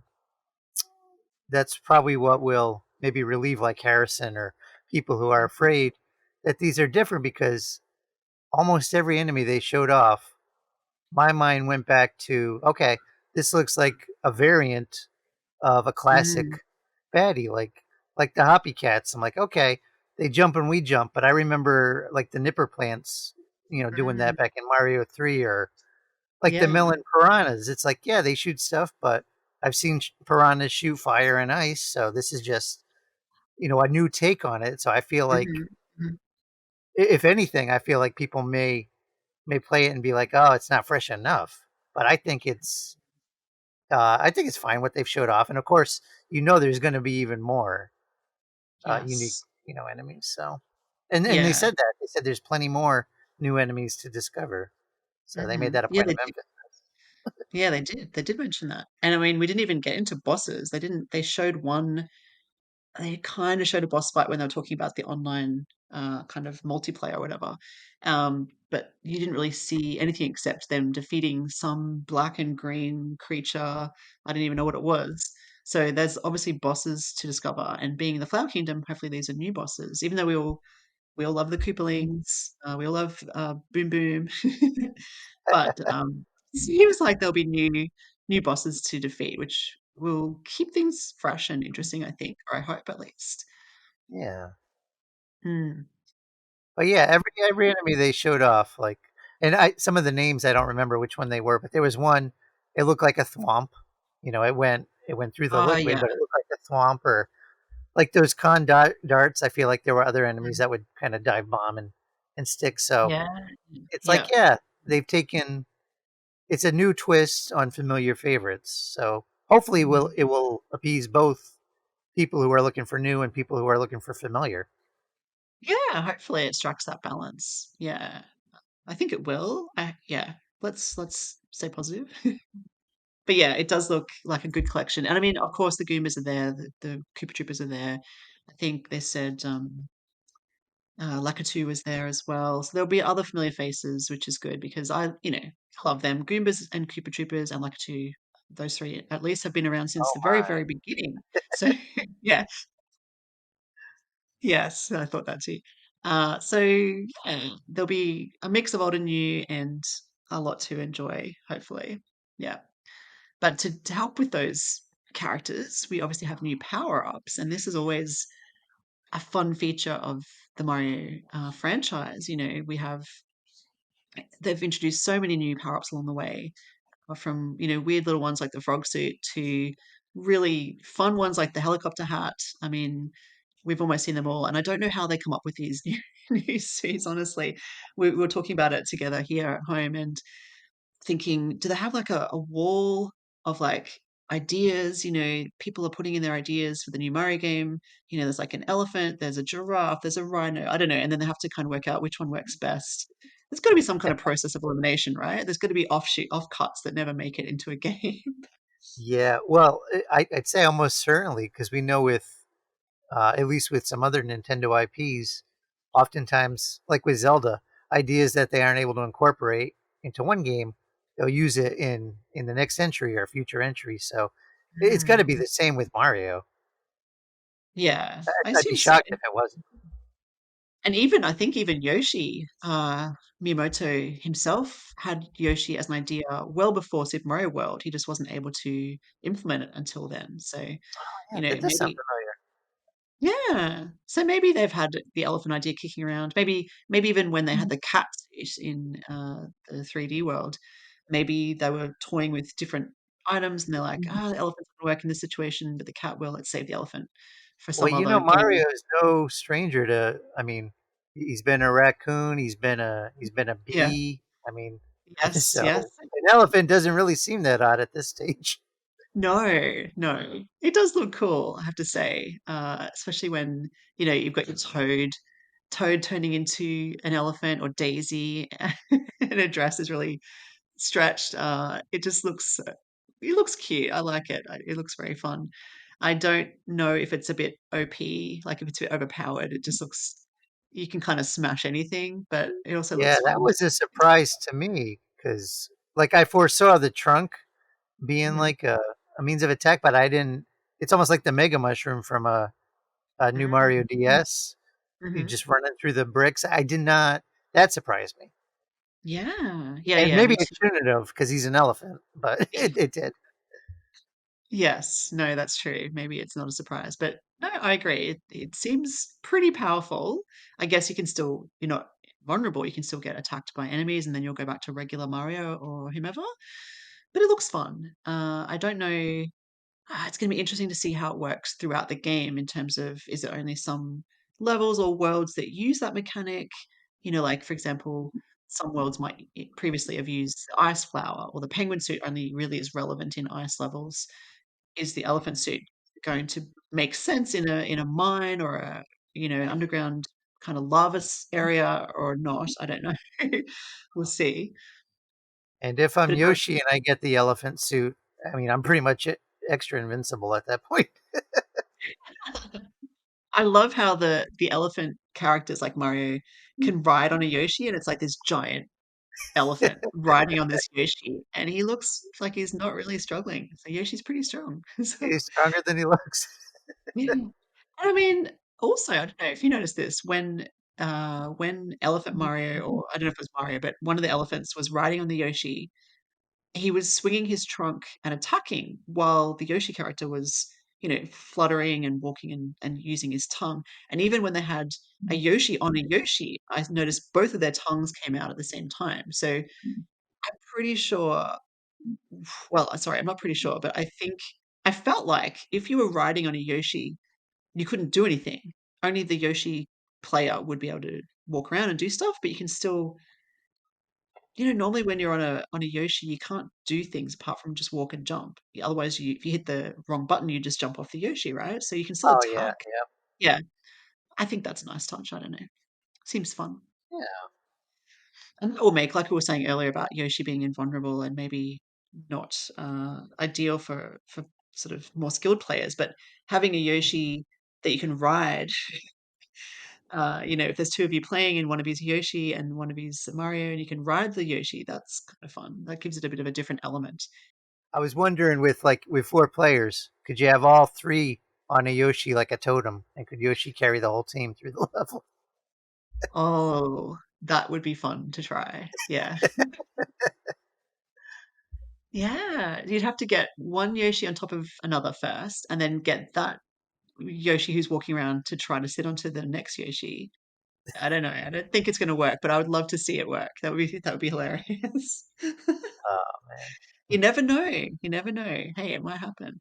that's probably what will maybe relieve like Harrison or people who are afraid that these are different because almost every enemy they showed off, my mind went back to okay, this looks like a variant of a classic Mm, baddie, like the Hoppy Cats. I'm like, okay, they jump and we jump, but I remember like the Nipper Plants, doing that mm, back in Mario 3 or like the yeah. Melon Piranhas. It's like, yeah, they shoot stuff, but I've seen piranhas shoot fire and ice, so this is just a new take on it. So I feel like, Mhm, mhm. if anything, I feel like people may play it and be like, oh, it's not fresh enough. But I think it's fine what they've showed off, and of course, there's going to be even more unique, Yes. enemies. So, and they Yeah. said that they said there's plenty more new enemies to discover. So they made Mhm. that a Yeah, point they of did. emphasis. Yeah, they did. They did mention that. And I mean, we didn't even get into bosses. They showed one, they kind of showed a boss fight when they were talking about the online kind of multiplayer or whatever. But you didn't really see anything except them defeating some black and green creature. I didn't even know what it was. So there's obviously bosses to discover. And being in the Flower Kingdom, hopefully these are new bosses. Even though we all love the Koopalings, we all love Boom Boom. But seems like there'll be new bosses to defeat, which will keep things fresh and interesting, I think, or I hope at least. Yeah. Mm. But yeah, every enemy they showed off, like, and some of the names I don't remember which one they were, but there was one. It looked like a thwomp. It went through the Oh, liquid, yeah. but it looked like a thwomp, or like those darts. I feel like there were other enemies Mm. that would kind of dive bomb and stick. So Yeah. it's like, Yeah. yeah, they've taken. It's a new twist on familiar favorites. So hopefully, Mhm. it will appease both people who are looking for new and people who are looking for familiar. Yeah, hopefully it strikes that balance. Yeah. I think it will. Yeah. Let's stay positive. But yeah, it does look like a good collection. And I mean, of course, the Goombas are there, the Koopa Troopers are there. I think they said Lakitu was there as well. So there'll be other familiar faces, which is good because I love them. Goombas and Koopa Troopers and Lakitu, those three at least have been around since Oh the very, my. very beginning. So yeah, yes, I thought that too. So yeah, there'll be a mix of old and new and a lot to enjoy, hopefully. Yeah. But to help with those characters, we obviously have new power-ups, and this is always a fun feature of the Mario franchise. We have they've introduced so many new power-ups along the way, from weird little ones like the frog suit to really fun ones like the helicopter hat. I mean, we've almost seen them all, and I don't know how they come up with these new suits. Honestly, we were talking about it together here at home, and thinking, do they have like a wall of like ideas? People are putting in their ideas for the new Mario game. There's like an elephant, there's a giraffe, there's a rhino. I don't know, and then they have to kind of work out which one works best. There's got to be some kind of process of elimination, right? There's got to be offcuts that never make it into a game. Yeah, well, I'd say almost certainly because we know with at least with some other Nintendo IPs, oftentimes, like with Zelda, ideas that they aren't able to incorporate into one game, they'll use it in the next entry or future entry. So it's got to be Mm. the same with Mario. Yeah, I I'd be assume so. shocked if it wasn't. And even I think even Yoshi, Miyamoto himself had Yoshi as an idea well before Super Mario World. He just wasn't able to implement it until then. So, Yeah, that does sound maybe familiar. yeah. So maybe they've had the elephant idea kicking around. Maybe even when they had the cat suit in the 3D world, maybe they were toying with different items and they're like, the elephant's gonna work in this situation, but the cat will. Let's save the elephant for Well, some other Mario game. is no stranger to. I mean, he's been a raccoon. He's been a Yeah. bee. I mean, Yes, yes. so an elephant doesn't really seem that odd at this stage. No, no. It does look cool, I have to say, especially when, you've got your Toad turning into an elephant or Daisy, and her dress is really stretched. It looks cute. I like it. It looks very fun. I don't know if it's a bit OP, like if it's a bit overpowered. It just looks you can kind of smash anything, but it also Yeah, looks that fun. was a surprise to me because, like, I foresaw the trunk being Mhm. like a means of attack, but I didn't. It's almost like the Mega Mushroom from a new Mario Mm. DS. You Mhm. just running through the bricks. I did not. That surprised me, Yeah. Yeah, and yeah, maybe me it too. shouldn't have because he's an elephant, but it did. Yes, no, that's true. Maybe it's not a surprise, but no, I agree. It seems pretty powerful. I guess you're not vulnerable. You can still get attacked by enemies, and then you'll go back to regular Mario or whomever. But it looks fun. I don't know. It's going to be interesting to see how it works throughout the game in terms of is it only some levels or worlds that use that mechanic? Like for example, some worlds might previously have used the ice flower, or the penguin suit only really is relevant in ice levels. Is the elephant suit going to make sense in a mine or an underground kind of area or not? I don't know. We'll see. And if But I'm it does. Yoshi and I get the elephant suit, I mean, I'm pretty much extra invincible at that point. I love how the elephant characters like Mario can ride on a Yoshi, and it's like this giant elephant riding on this Yoshi, and he looks like he's not really struggling. So Yoshi's pretty strong. So He's stronger than he looks. yeah. And I mean, also, I don't know if you noticed this when Elephant Mario, or I don't know if it was Mario, but one of the elephants was riding on the Yoshi. He was swinging his trunk and attacking while the Yoshi character was, fluttering and walking and using his tongue. And even when they had a Yoshi on a Yoshi, I noticed both of their tongues came out at the same time. So I'm pretty sure, well, sorry, I'm not pretty sure, but I felt like if you were riding on a Yoshi, you couldn't do anything. Only the Yoshi player would be able to walk around and do stuff, but you can still, normally when you're on a Yoshi, you can't do things apart from just walk and jump. Otherwise, if you hit the wrong button, you just jump off the Yoshi, right? So you can still Oh yeah, attack. Yeah, I think that's a nice touch. I don't know. Seems fun. yeah. And or make like we were saying earlier about Yoshi being invulnerable and maybe not ideal for sort of more skilled players, but having a Yoshi that you can ride. If there's two of you playing and one of you's Yoshi and one of you's Mario, and you can ride the Yoshi, that's kind of fun. That gives it a bit of a different element. I was wondering with 4 players, could you have all three on a Yoshi like a totem, and could Yoshi carry the whole team through the level? Oh, that would be fun to try. Yeah. Yeah. You'd have to get one Yoshi on top of another first, and then get that Yoshi who's walking around to try to sit onto the next Yoshi. I don't know. I don't think it's going to work, but I would love to see it work. That would be hilarious. Oh man, You never know. You never know. Hey, it might happen.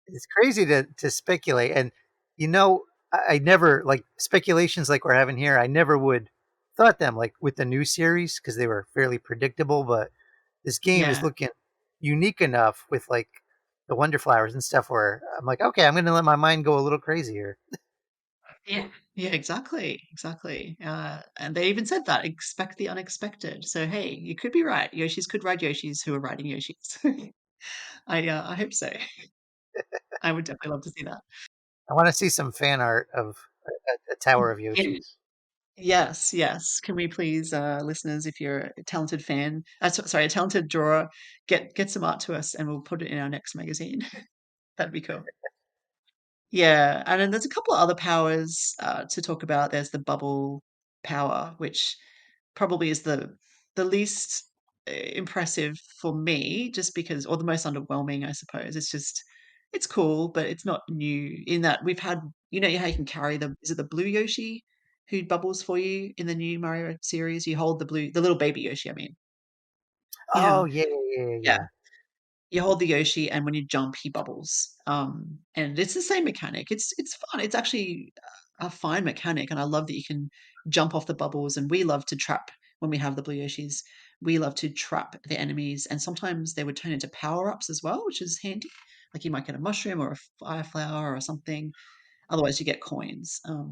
it's crazy to speculate, and you know, I never like speculations like we're having here. I never would thought them like with the new series because they were fairly predictable, but this game is Yeah. looking unique enough with like the wonder flowers and stuff where I'm like, okay, I'm going to let my mind go a little crazy here. Yeah. Yeah, exactly. Exactly. And they even said that, expect the unexpected. So, hey, you could be right. Yoshis could ride Yoshis who are riding Yoshis. I hope so. I would definitely love to see that. I want to see some fan art of a tower of Yeah. Yoshis. Yes, yes. Can we please, listeners, if you're a talented fan, sorry, a talented drawer, get some art to us and we'll put it in our next magazine. That'd be cool. Yeah, and then there's a couple of other powers to talk about. There's the bubble power, which probably is the least impressive for me, just because, or the most underwhelming, I suppose. It's just it's cool, but it's not new in that we've had, you know, how you can carry the, is it the blue Yoshi who bubbles for you in the new Mario series? You hold the blue, the little baby Yoshi, I mean. You Oh know, yeah, yeah, yeah, yeah. yeah. You hold the Yoshi, and when you jump, he bubbles. And it's the same mechanic. It's fun. It's actually a fine mechanic, and I love that you can jump off the bubbles. And we love to trap when we have the blue Yoshis. We love to trap the enemies, and sometimes they would turn into power ups as well, which is handy. Like you might get a mushroom or a fire flower or something. Otherwise, you get coins. So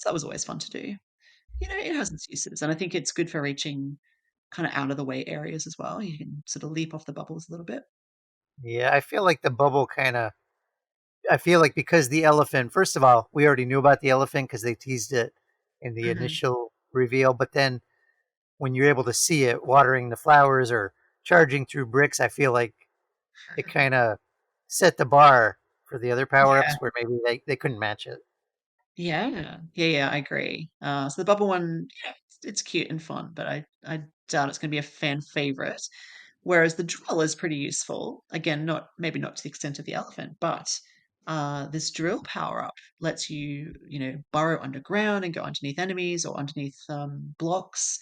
that was always fun to do. You know, it has its uses, and I think it's good for reaching kind of out of the way areas as well. You can sort of leap off the bubbles a little bit. Yeah, I feel like the bubble kind of. I feel like because the elephant. First of all, we already knew about the elephant because they teased it in the Mhm. initial reveal. But then when you're able to see it watering the flowers or charging through bricks, I feel like it kind of set the bar for the other power Yeah. ups where maybe they couldn't match it. Yeah. Yeah, yeah, I agree. So the bubble one, yeah, it's cute and fun, but I doubt it's gonna be a fan favorite. Whereas the drill is pretty useful. Again, not maybe not to the extent of the elephant, but this drill power up lets you, you know, burrow underground and go underneath enemies or underneath blocks.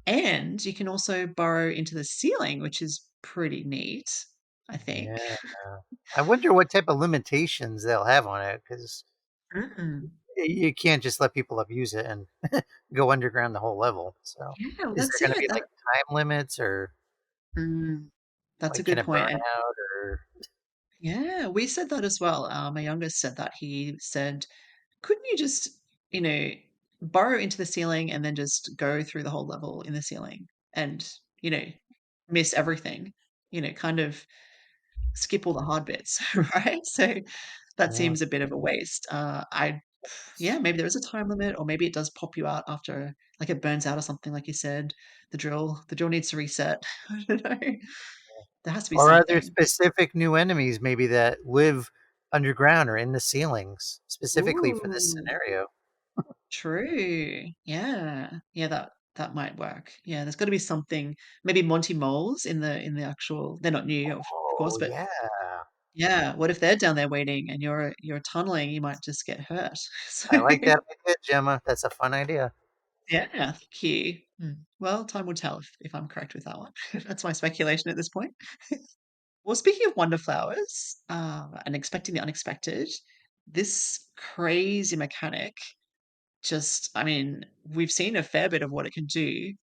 And you can also burrow into the ceiling, which is pretty neat, I think. Yeah. I wonder what type of limitations they'll have on it because Mm. you can't just let people abuse it and go underground the whole level. So, Yeah, well, is there that's going to it. be like time limits or Mm, that's a like can good it burn point. And out or yeah, we said that as well. My youngest said that. He said, couldn't you just, you know, burrow into the ceiling and then just go through the whole level in the ceiling and, you know, miss everything, you know, kind of skip all the hard bits, right? So that yeah, seems a bit of a waste. Yeah, maybe there is a time limit, or maybe it does pop you out after, like it burns out or something, like you said. The drill needs to reset. I don't know. There has to be or are there something. specific new enemies maybe that live underground or in the ceilings specifically for this Ooh, scenario? true. Yeah. Yeah, that might work. Yeah, there's got to be something. Maybe Monty moles in the actual. They're not new, of course, Oh but yeah, yeah. What if they're down there waiting and you're tunneling? You might just get hurt. So I like that idea, Gemma. That's a fun idea. yeah, thank you. Well, time will tell if I'm correct with that one. That's my speculation at this point. Well, speaking of wonder flowers, and expecting the unexpected, this crazy mechanic just, I mean, we've seen a fair bit of what it can do,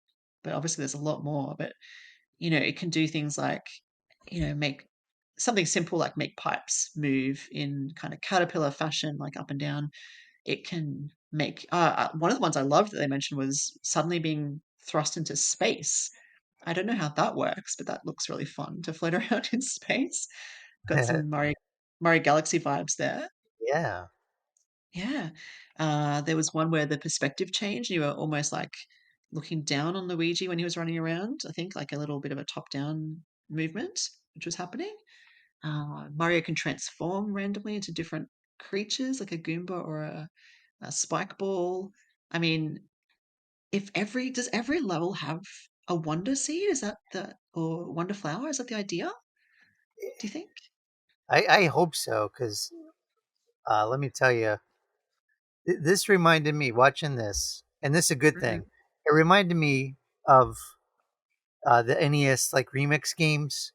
but obviously there's a lot more. But, you know, it can do things like, you know, make something simple like make pipes move in kind of caterpillar fashion, like up and down. It can make, one of the ones I loved that they mentioned was suddenly being thrust into space. I don't know how that works, but that looks really fun to float around in space. Got some Mario Galaxy vibes there. Yeah. Yeah. There was one where the perspective changed. You were almost like looking down on Luigi when he was running around. I think like a little bit of a top-down movement, which was happening. Mario can transform randomly into different creatures, like a Goomba or a spike ball. I mean, if every does every level have a wonder seed? Is that the or wonder flower? Is that the idea? Do you think? I hope so because let me tell you, this reminded me watching this, and this is a good thing. Mhm. It reminded me of the NES like remix games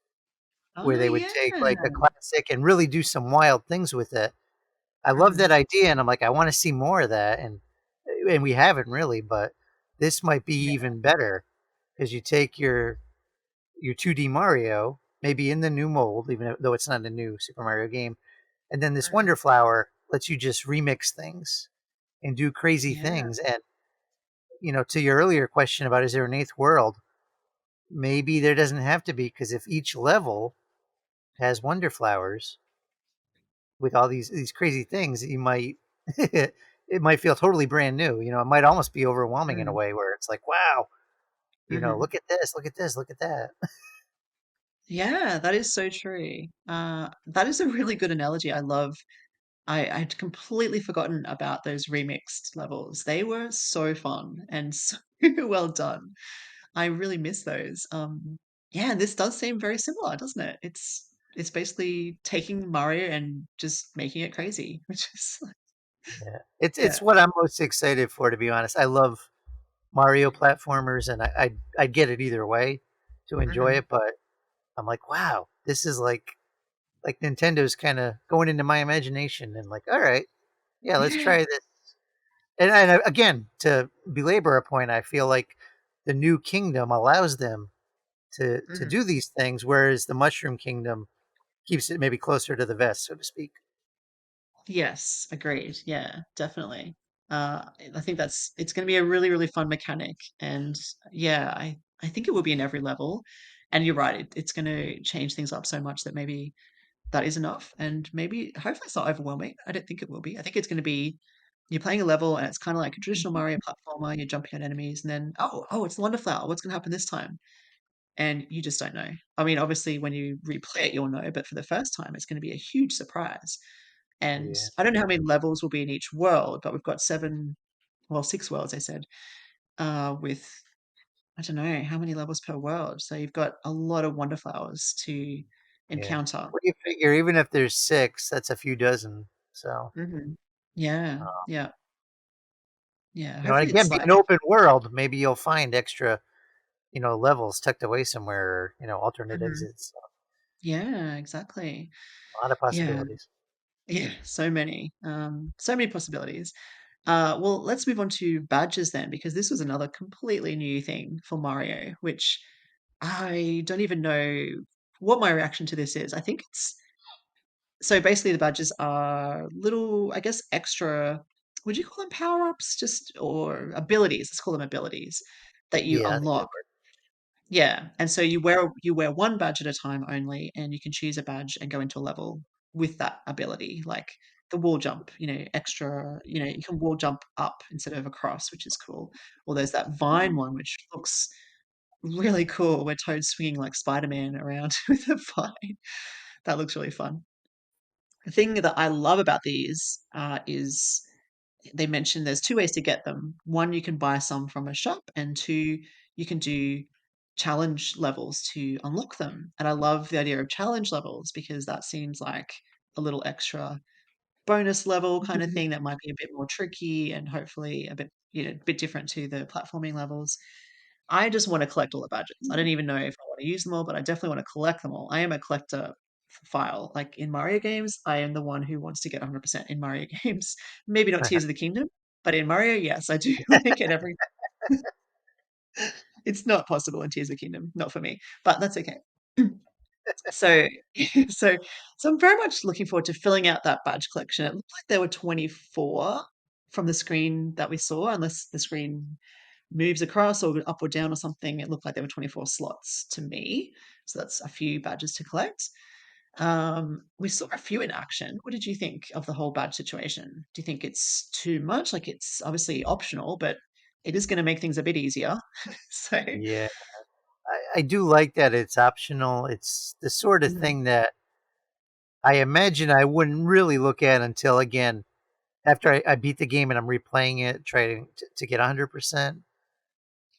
where Oh they would yeah. take like a classic and really do some wild things with it. I love that Mhm. idea, and I'm like, I want to see more of that, and we haven't really, but this might be Yeah. even better because you take your 2D Mario, maybe in the new mold, even though it's not a new Super Mario game, and then this Mhm. Wonder Flower lets you just remix things and do crazy Yeah. things. And to your earlier question about is there an eighth world, maybe there doesn't have to be because if each level has Wonder Flowers with all these crazy things, you might it might feel totally brand new. It might almost be overwhelming in a Mm. way where it's like, wow, Mhm. look at this, look at this, look at that. Yeah, that is so true. That is a really good analogy. I love. I'd completely forgotten about those remixed levels. They were so fun and so well done. I really miss those. Yeah, this does seem very similar, doesn't it? It's basically taking Mario and just making it crazy, which is Yeah. It's yeah. what I'm most excited for, to be honest. I love Mario platformers, and I'd get it either way to enjoy Mhm. it. But I'm like, wow, this is like Nintendo's kind of going into my imagination, and like, all right, yeah, let's Yeah. try this. And again, to belabor a point, I feel like the new kingdom allows them to Mhm. do these things, whereas the Mushroom Kingdom keeps it maybe closer to the vest, so to speak. Yes, agreed. Yeah, definitely. I think it's going to be a really, really fun mechanic, and yeah, I think it will be in every level. And you're right, it's going to change things up so much that maybe that is enough, and maybe hopefully it's not overwhelming. I don't think it will be. I think it's going to be you're playing a level, and it's kind of like a traditional Mario platformer. You're jumping at enemies, and then oh, it's the Wonder Flower. What's going to happen this time? And you just don't know. I mean, obviously, when you replay it, you'll know, but for the first time, it's going to be a huge surprise. And Yeah, I don't know how many levels will be in each world, but we've got seven, well, six worlds, they said, with I don't know how many levels per world. So you've got a lot of wonder flowers to yeah. encounter. What do you figure? Even if there's six, that's a few dozen. So, Hmm. Yeah, uh, yeah, yeah. and Hopefully, again, it's being like, an open world, maybe you'll find extra, levels tucked away somewhere, or alternate mhm. exits. So, Yeah, exactly. a lot of Yeah, possibilities. yeah. So many possibilities. Well, let's move on to badges then, because this was another completely new thing for Mario, which I don't even know what my reaction to this is. I think it's so basically the badges are little, I guess, extra, would you call them power ups? Just or abilities, let's call them abilities that you Yeah, I think that unlock. Yeah. And so you wear one badge at a time only, and you can choose a badge and go into a level with that ability, like the wall jump, extra, you can wall jump up instead of across, which is cool. Or there's that vine one, which looks really cool, where Toad's swinging like Spider-Man around with a vine. That looks really fun. The thing that I love about these is they mentioned there's two ways to get them. One, you can buy some from a shop, and two, you can do challenge levels to unlock them. And I love the idea of challenge levels because that seems like a little extra bonus level kind of worked. thing that might be a bit more tricky and hopefully a bit different to the platforming levels. I just want to collect all the badges. I don't even know if I want to use them all, but I definitely want to collect them all. I am a collector file. Like in Mario games, I am the one who wants to get 100% in Mario games. Maybe not Tears of the Kingdom, but in Mario, yes, I do want to get every. It's not possible in Tears of the Kingdom, not for me, but that's okay. So, so, so I'm very much looking forward to filling out that badge collection. It looked like there were 24 from the screen that we saw, unless the screen moves across or up or down or something. It looked like there were 24 slots to me. So that's a few badges to collect. We saw a few in action. What did you think of the whole badge situation? Do you think it's too much? Like it's obviously optional, but it is going to make things a bit easier. So, Yeah, I do like that it's optional. It's the sort of mhm, thing that I imagine I wouldn't really look at until, again, after I beat the game and I'm replaying it, trying to get 100%.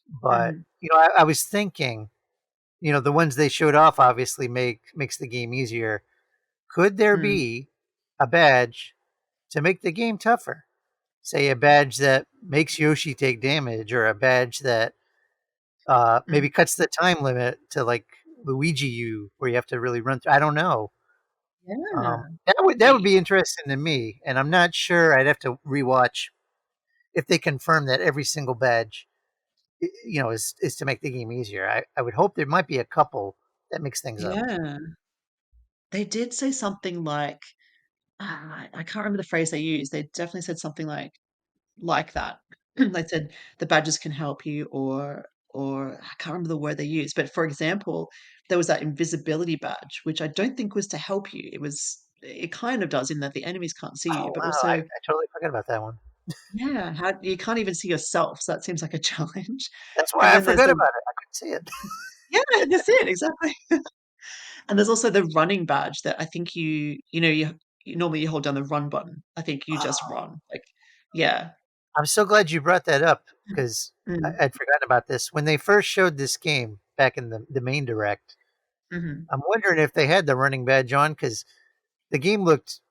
But, mhm, I was thinking, the ones they showed off obviously makes the game easier. Could there mm, be a badge to make the game tougher? Say a badge that makes Yoshi take damage, or a badge that mm. maybe cuts the time limit to like Luigi U, where you have to really run through. I don't know. Yeah. That would Y- be interesting to me, and I'm not sure. I'd have to rewatch if they confirm that every single badge, is to make the game easier. I would hope there might be a couple that mix things up. Yeah. They did say something like, I can't remember the phrase they used. They definitely said something like that. They said the badges can help you, or I can't remember the word they used. But for example, there was that invisibility badge, which I don't think was to help you. It kind of does in that the enemies can't see you, Oh but wow, I, also I totally forgot about that one. yeah, how you can't even see yourself. So that seems like a challenge. That's And why I then there's forgot the about it. I couldn't see it. yeah, that's it exactly. And there's also the running badge that I think you normally you hold down the run button. I think you just Oh, run. Like, yeah. I'm so glad you brought that up because Mm, I'd forgotten about this. When they first showed this game back in the main direct, mhm. I'm wondering if they had the running badge on because the game looked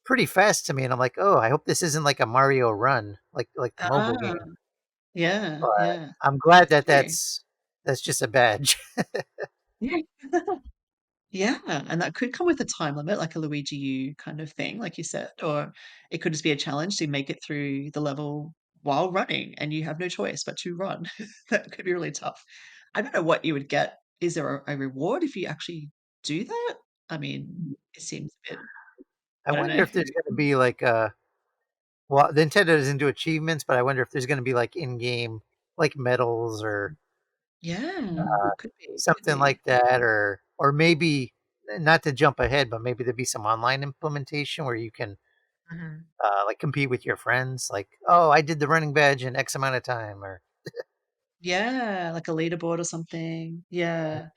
pretty fast to me, and I'm like, oh, I hope this isn't like a Mario Run, like the mobile Ah, game. yeah, But yeah. I'm glad That's that true. that's just a badge. Yeah. Yeah, and that could come with a time limit, like a Luigi U kind of thing, like you said, or it could just be a challenge to make it through the level while running, and you have no choice but to run. That could be really tough. I don't know what you would get. Is there a reward if you actually do that? I mean, it seems a bit, I I don't wonder know. if there's going to be like well, Nintendo doesn't do achievements, but I wonder if there's going to be like in-game like medals or Yeah, could be, could something be. like that, or maybe not to jump ahead, but maybe there'd be some online implementation where you can Mhm. like compete with your friends. Like, oh, I did the running badge in X amount of time, or Yeah, like a leaderboard or something. Yeah.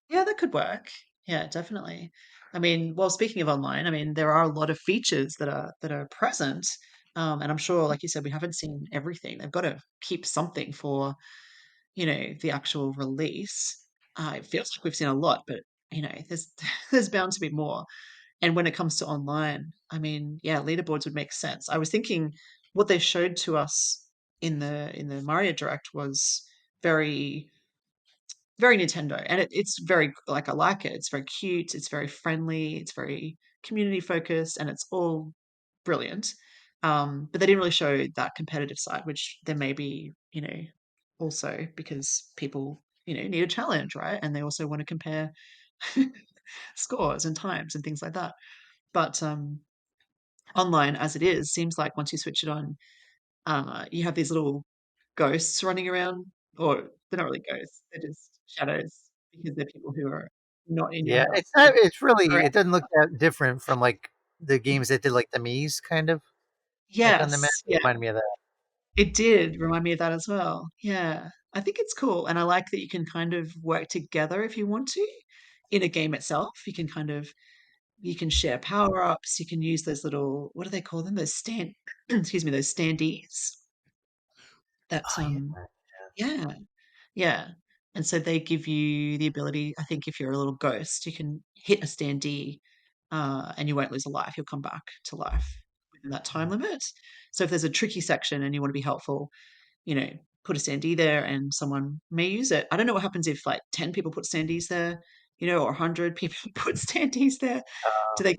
Yeah, that could work. Yeah, definitely. I mean, well, speaking of online, I mean, there are a lot of features that are present, and I'm sure, like you said, we haven't seen everything. They've got to keep something for, the actual release. It feels like we've seen a lot, but there's there's bound to be more. And when it comes to online, I mean, yeah, leaderboards would make sense. I was thinking what they showed to us in the Mario Direct was very very Nintendo, and it's very like I like it. It's very cute. It's very friendly. It's very community focused, and it's all brilliant. But they didn't really show that competitive side, which there may be, also because people, need a challenge, right? And they also want to compare scores and times and things like that. But online, as it is, seems like once you switch it on, you have these little ghosts running around, or they're not really ghosts, they're just shadows because they're people who are not in your yeah, it's house. not. It's really. Correct. It doesn't look that different from like the games that did like the Mii's kind of like on the map. Yes, It yeah, reminded me of that. it did remind me of that as well. Yeah, I think it's cool, and I like that you can kind of work together if you want to in a game itself. You can share power ups. You can use those little what do they call them? Those excuse me, those standees. That Oh yeah, yeah. Yeah. And so they give you the ability, I think if you're a little ghost, you can hit a standee and you won't lose a life. You'll come back to life within that time limit. So if there's a tricky section and you want to be helpful, you know, put a standee there and someone may use it. I don't know what happens if like 10 people put standees there, or 100 people put standees there. Do they?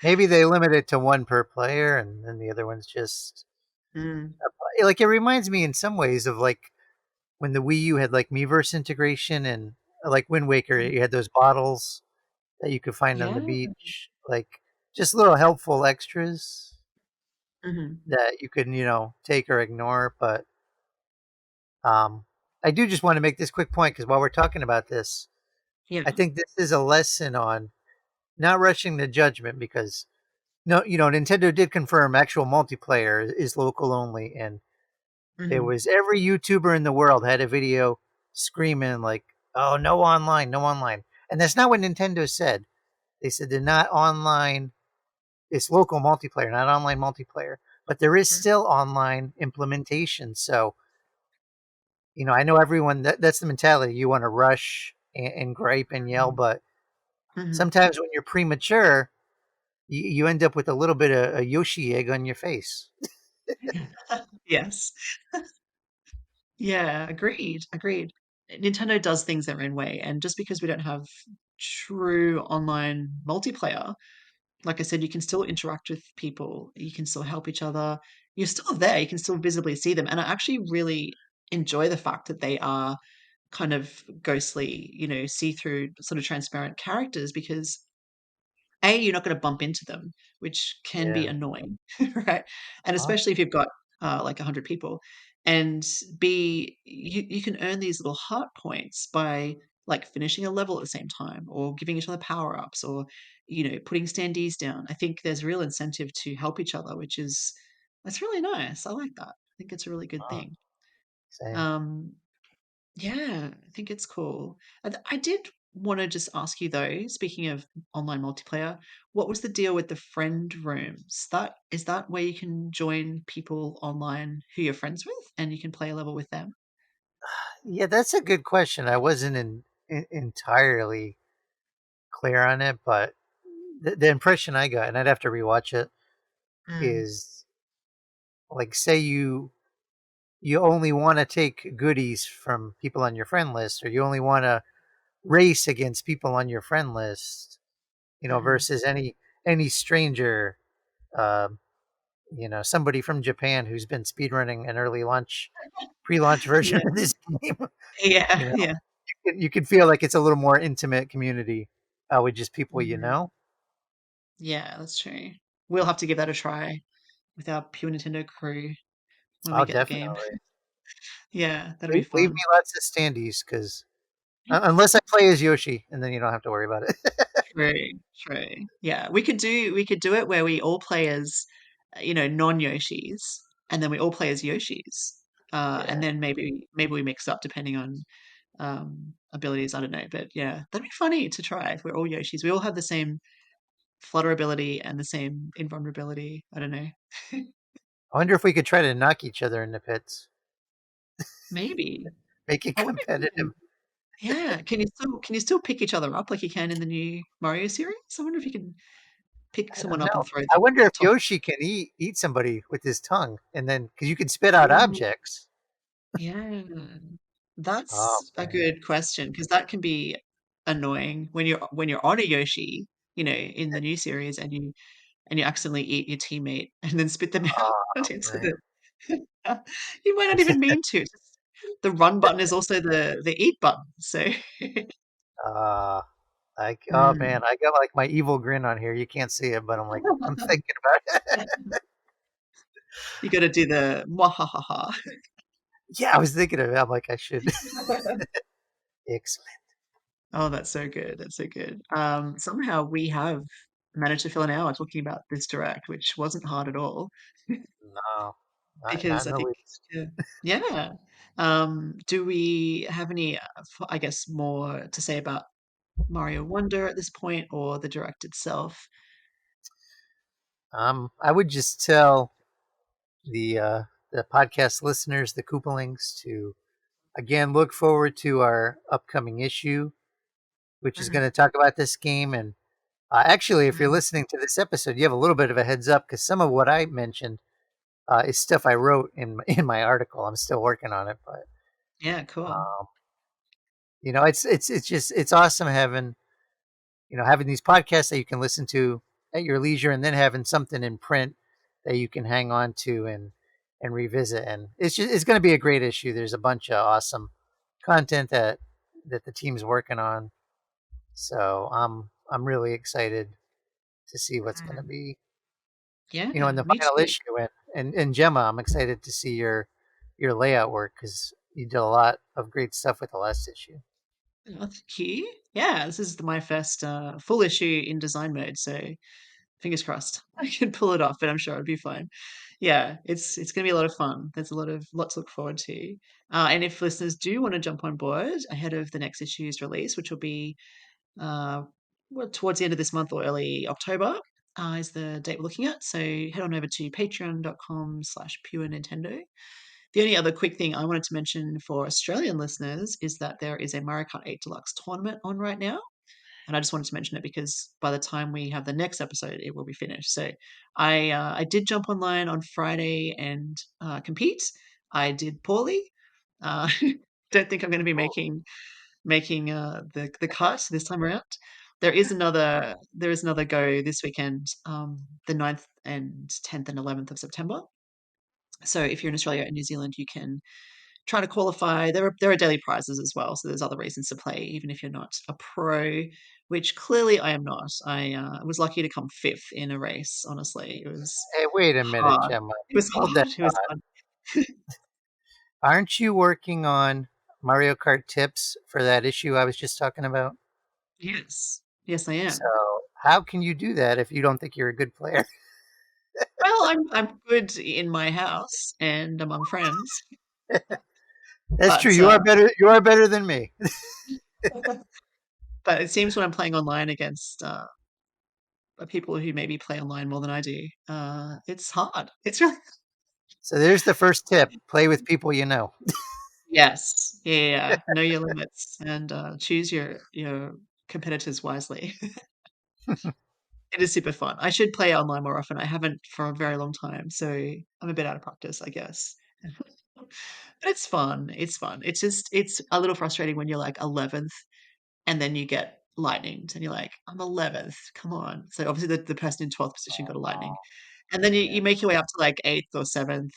maybe they limit it to one per player, and then the other one's just Mm, like it reminds me in some ways of like when the Wii U had like Miiverse integration and like Wind Waker, you had those bottles that you could find on the yeah. beach, like just little helpful extras Hmm. that you can take or ignore. But um, I do just want to make this quick point because while we're talking about this, Yeah. I think this is a lesson on not rushing to judgment because no, Nintendo did confirm actual multiplayer is local only, and it Hmm. was every YouTuber in the world had a video screaming like, "Oh, no online, no online," and that's not what Nintendo said. They said they're not online. It's local multiplayer, not online multiplayer. But there is still online implementation. So, I know everyone that's the mentality. You want to rush and gripe and yell, but Hmm. sometimes when you're premature, you end up with a little bit of a Yoshi egg on your face. Yes. Yeah, agreed, agreed. Nintendo does things their own way, and just because we don't have true online multiplayer, like I said, you can still interact with people, you can still help each other. You're still there, you can still visibly see them. And I actually really enjoy the fact that they are kind of ghostly, see-through, sort of transparent characters because you're not going to bump into them, which can be Yeah. annoying, right? And Huh? especially if you've got like 100 people. And B, you can earn these little heart points by like finishing a level at the same time or giving each other power ups or, putting standees down. I think there's real incentive to help each other, that's really nice. I like that. I think it's a really good Huh. thing. Same. Um, yeah, I think it's cool. I did. want to just ask you though, speaking of online multiplayer, what was the deal with the friend rooms? That is that where you can join people online who you're friends with and you can play a level with them? Yeah, that's a good question. I wasn't entirely clear on it, but the impression I got, and I'd have to rewatch it, Mm. is like say you only want to take goodies from people on your friend list, or you only want to race against people on your friend list, Mm. versus any stranger, um, somebody from Japan who's been speedrunning an pre-launch version Yeah, of this game. yeah, you know, yeah. you could feel like it's a little more intimate community with just people you Mm. know. Yeah, that's true. We'll have to give that a try with our pure Nintendo crew when we Oh, get the game. definitely. Yeah, that'll be Leave me fun. lots of standees because unless I play as Yoshi, and then you don't have to worry about it. True, true. Yeah, we could do it where we all play as, non-Yoshis, and then we all play as Yoshis, and Yeah. then maybe we mix up depending on abilities. I don't know, but yeah, that'd be funny to try if we're all Yoshis. We all have the same flutter ability and the same invulnerability. I don't know. I wonder if we could try to knock each other in the pits, Maybe. make it I wonder. competitive. Yeah, can you still pick each other up like you can in the new Mario series? I wonder if you can pick I someone don't up and know. throw I them wonder if top. Yoshi can eat somebody with his tongue, and then because you can spit out Ooh, objects. yeah, Oh that's a man. good question because that can be annoying when you're on a Yoshi, in the new series, and you accidentally eat your teammate and then spit them Oh out into man. the. You might not even mean to. The run button is also the eat button. So, Uh, oh man, mm. I got like my evil grin on here. You can't see it, but I'm thinking about it. You got to do the mwahaha. Yeah, I was thinking of it. I'm like, I should. Excellent. Oh, that's so good. That's so good. Somehow we have managed to fill an hour talking about this direct, which wasn't hard at all No, not because in I the think, least. yeah. Yeah. Do we have any, I guess, more to say about Mario Wonder at this point or the direct itself? I would just tell the uh, the podcast listeners, the Koopalings, to again look forward to our upcoming issue, which is going Mhm. to talk about this game. And actually, if you're Mm. listening to this episode, you have a little bit of a heads up because some of what I mentioned is stuff I wrote in my article. I'm still working on it, but Yeah, cool. um, it's awesome having having these podcasts that you can listen to at your leisure, and then having something in print that you can hang on to and revisit. And it's going to be a great issue. There's a bunch of awesome content that the team's working on. So I'm really excited to see what's going to Mm. be in Yeah, the me final too. issue. And Gemma, I'm excited to see your layout work because you did a lot of great stuff with the last issue. Oh, thank you. Yeah, this is my first full issue in design mode, so fingers crossed I can pull it off, but I'm sure it'll be fine. Yeah, it's gonna be a lot of fun. There's lot to look forward to. And if listeners do want to jump on board ahead of the next issue's release, which will be uh, well, towards the end of this month or early October, is the date we're looking at. So head on over to patreon.com/pure Nintendo. The only other quick thing I wanted to mention for Australian listeners is that there is a Mario Kart 8 Deluxe tournament on right now. And I just wanted to mention it because by the time we have the next episode, it will be finished. So I did jump online on Friday and compete. I did poorly. Uh, don't think I'm going to be Cool. making the cut this time around. There is another go this weekend, the 9th and 10th and 11th of September. So if you're in Australia and New Zealand, you can try to qualify. There are daily prizes as well, so there's other reasons to play, even if you're not a pro, which clearly I am not. I was lucky to come fifth in a race. Honestly, it was Hey, wait a minute, hard. Gemma. It was Hold that hard. It was thought. hard. Aren't you working on Mario Kart tips for that issue I was just talking about? Yes, yes, I So am. how can you do that if you don't think you're a good player? Well, I'm good in my house and among friends, That's true. but You are better. You are better than me. But it seems when I'm playing online against people who maybe play online more than I do, it's hard. It's really So there's the first tip: play with people you know. yes, yeah, yeah, yeah. Know your limits and choose your competitors wisely. It is super fun. I should play online more often. I haven't for a very long time, so I'm a bit out of practice, I guess. But it's fun. It's fun. It's just it's a little frustrating when you're like 11th and then you get lightninged and you're like, I'm 11th. Come on. So obviously the person in 12th position got a lightning. And then you make your way up to like 8th or 7th.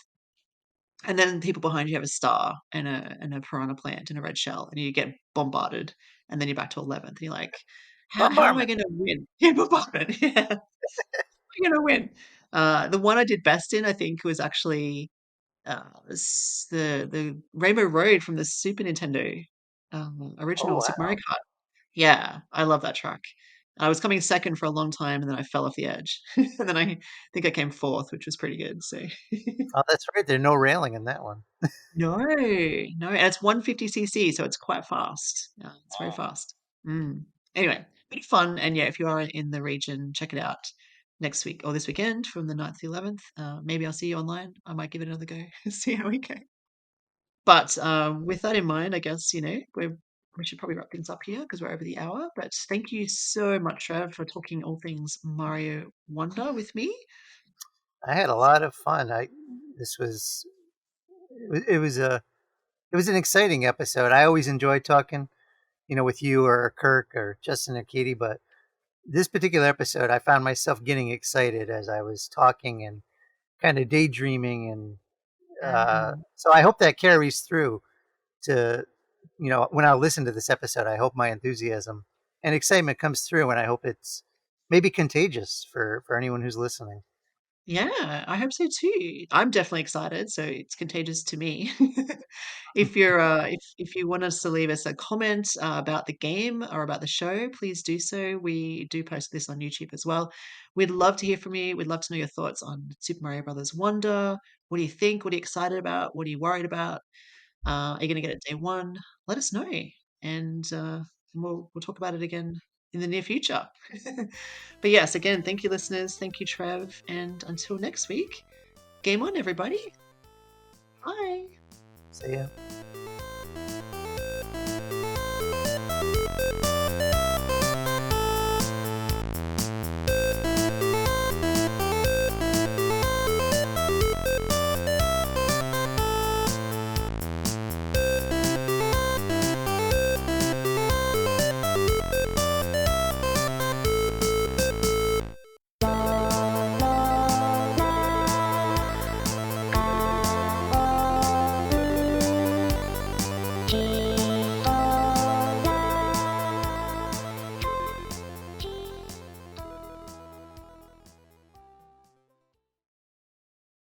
And then people behind you have a star and a piranha plant and a red shell, and you get bombarded. And then you're back to 11th. And you're like, how am I Bombardment. going to win? Yeah, bombardment. Yeah. You're gonna win. The one I did best in, I think, was actually the Rainbow Road from the Super Nintendo Oh original Super wow! Mario Kart. Yeah, I love that track. I was coming second for a long time, and then I fell off the edge, and then I think I came fourth, which was pretty good. So Oh, that's right. There's no railing in that one. no, no, and it's 150 cc, so it's quite fast. Yeah, it's very fast. Mm. Anyway, bit of fun, and yeah, if you are in the region, check it out next week or this weekend from the 9th to the 11th. Maybe I'll see you online. I might give it another go, see how we go. But with that in mind, I guess we should probably wrap things up here because we're over the hour. But thank you so much, Trev, for talking all things Mario Wonder with me. I had a lot of fun. I this was it was a it was an exciting episode. I always enjoy talking, with you or Kirk or Justin or Katie, but this particular episode, I found myself getting excited as I was talking and kind of daydreaming, and Mm. so I hope that carries through to when I listen to this episode. I hope my enthusiasm and excitement comes through, and I hope it's maybe contagious for anyone who's listening. Yeah, I hope so too. I'm definitely excited, so it's contagious to me. If you want us to leave us a comment about the game or about the show, please do so. We do post this on YouTube as well. We'd love to hear from you. We'd love to know your thoughts on Super Mario Brothers Wonder. What do you think? What are you excited about? What are you worried about? Are you going to get it day one? Let us know, and we'll talk about it again in the near future. But yes, again, thank you, listeners. Thank you, Trev. And until next week, game on, everybody. Bye. So yeah.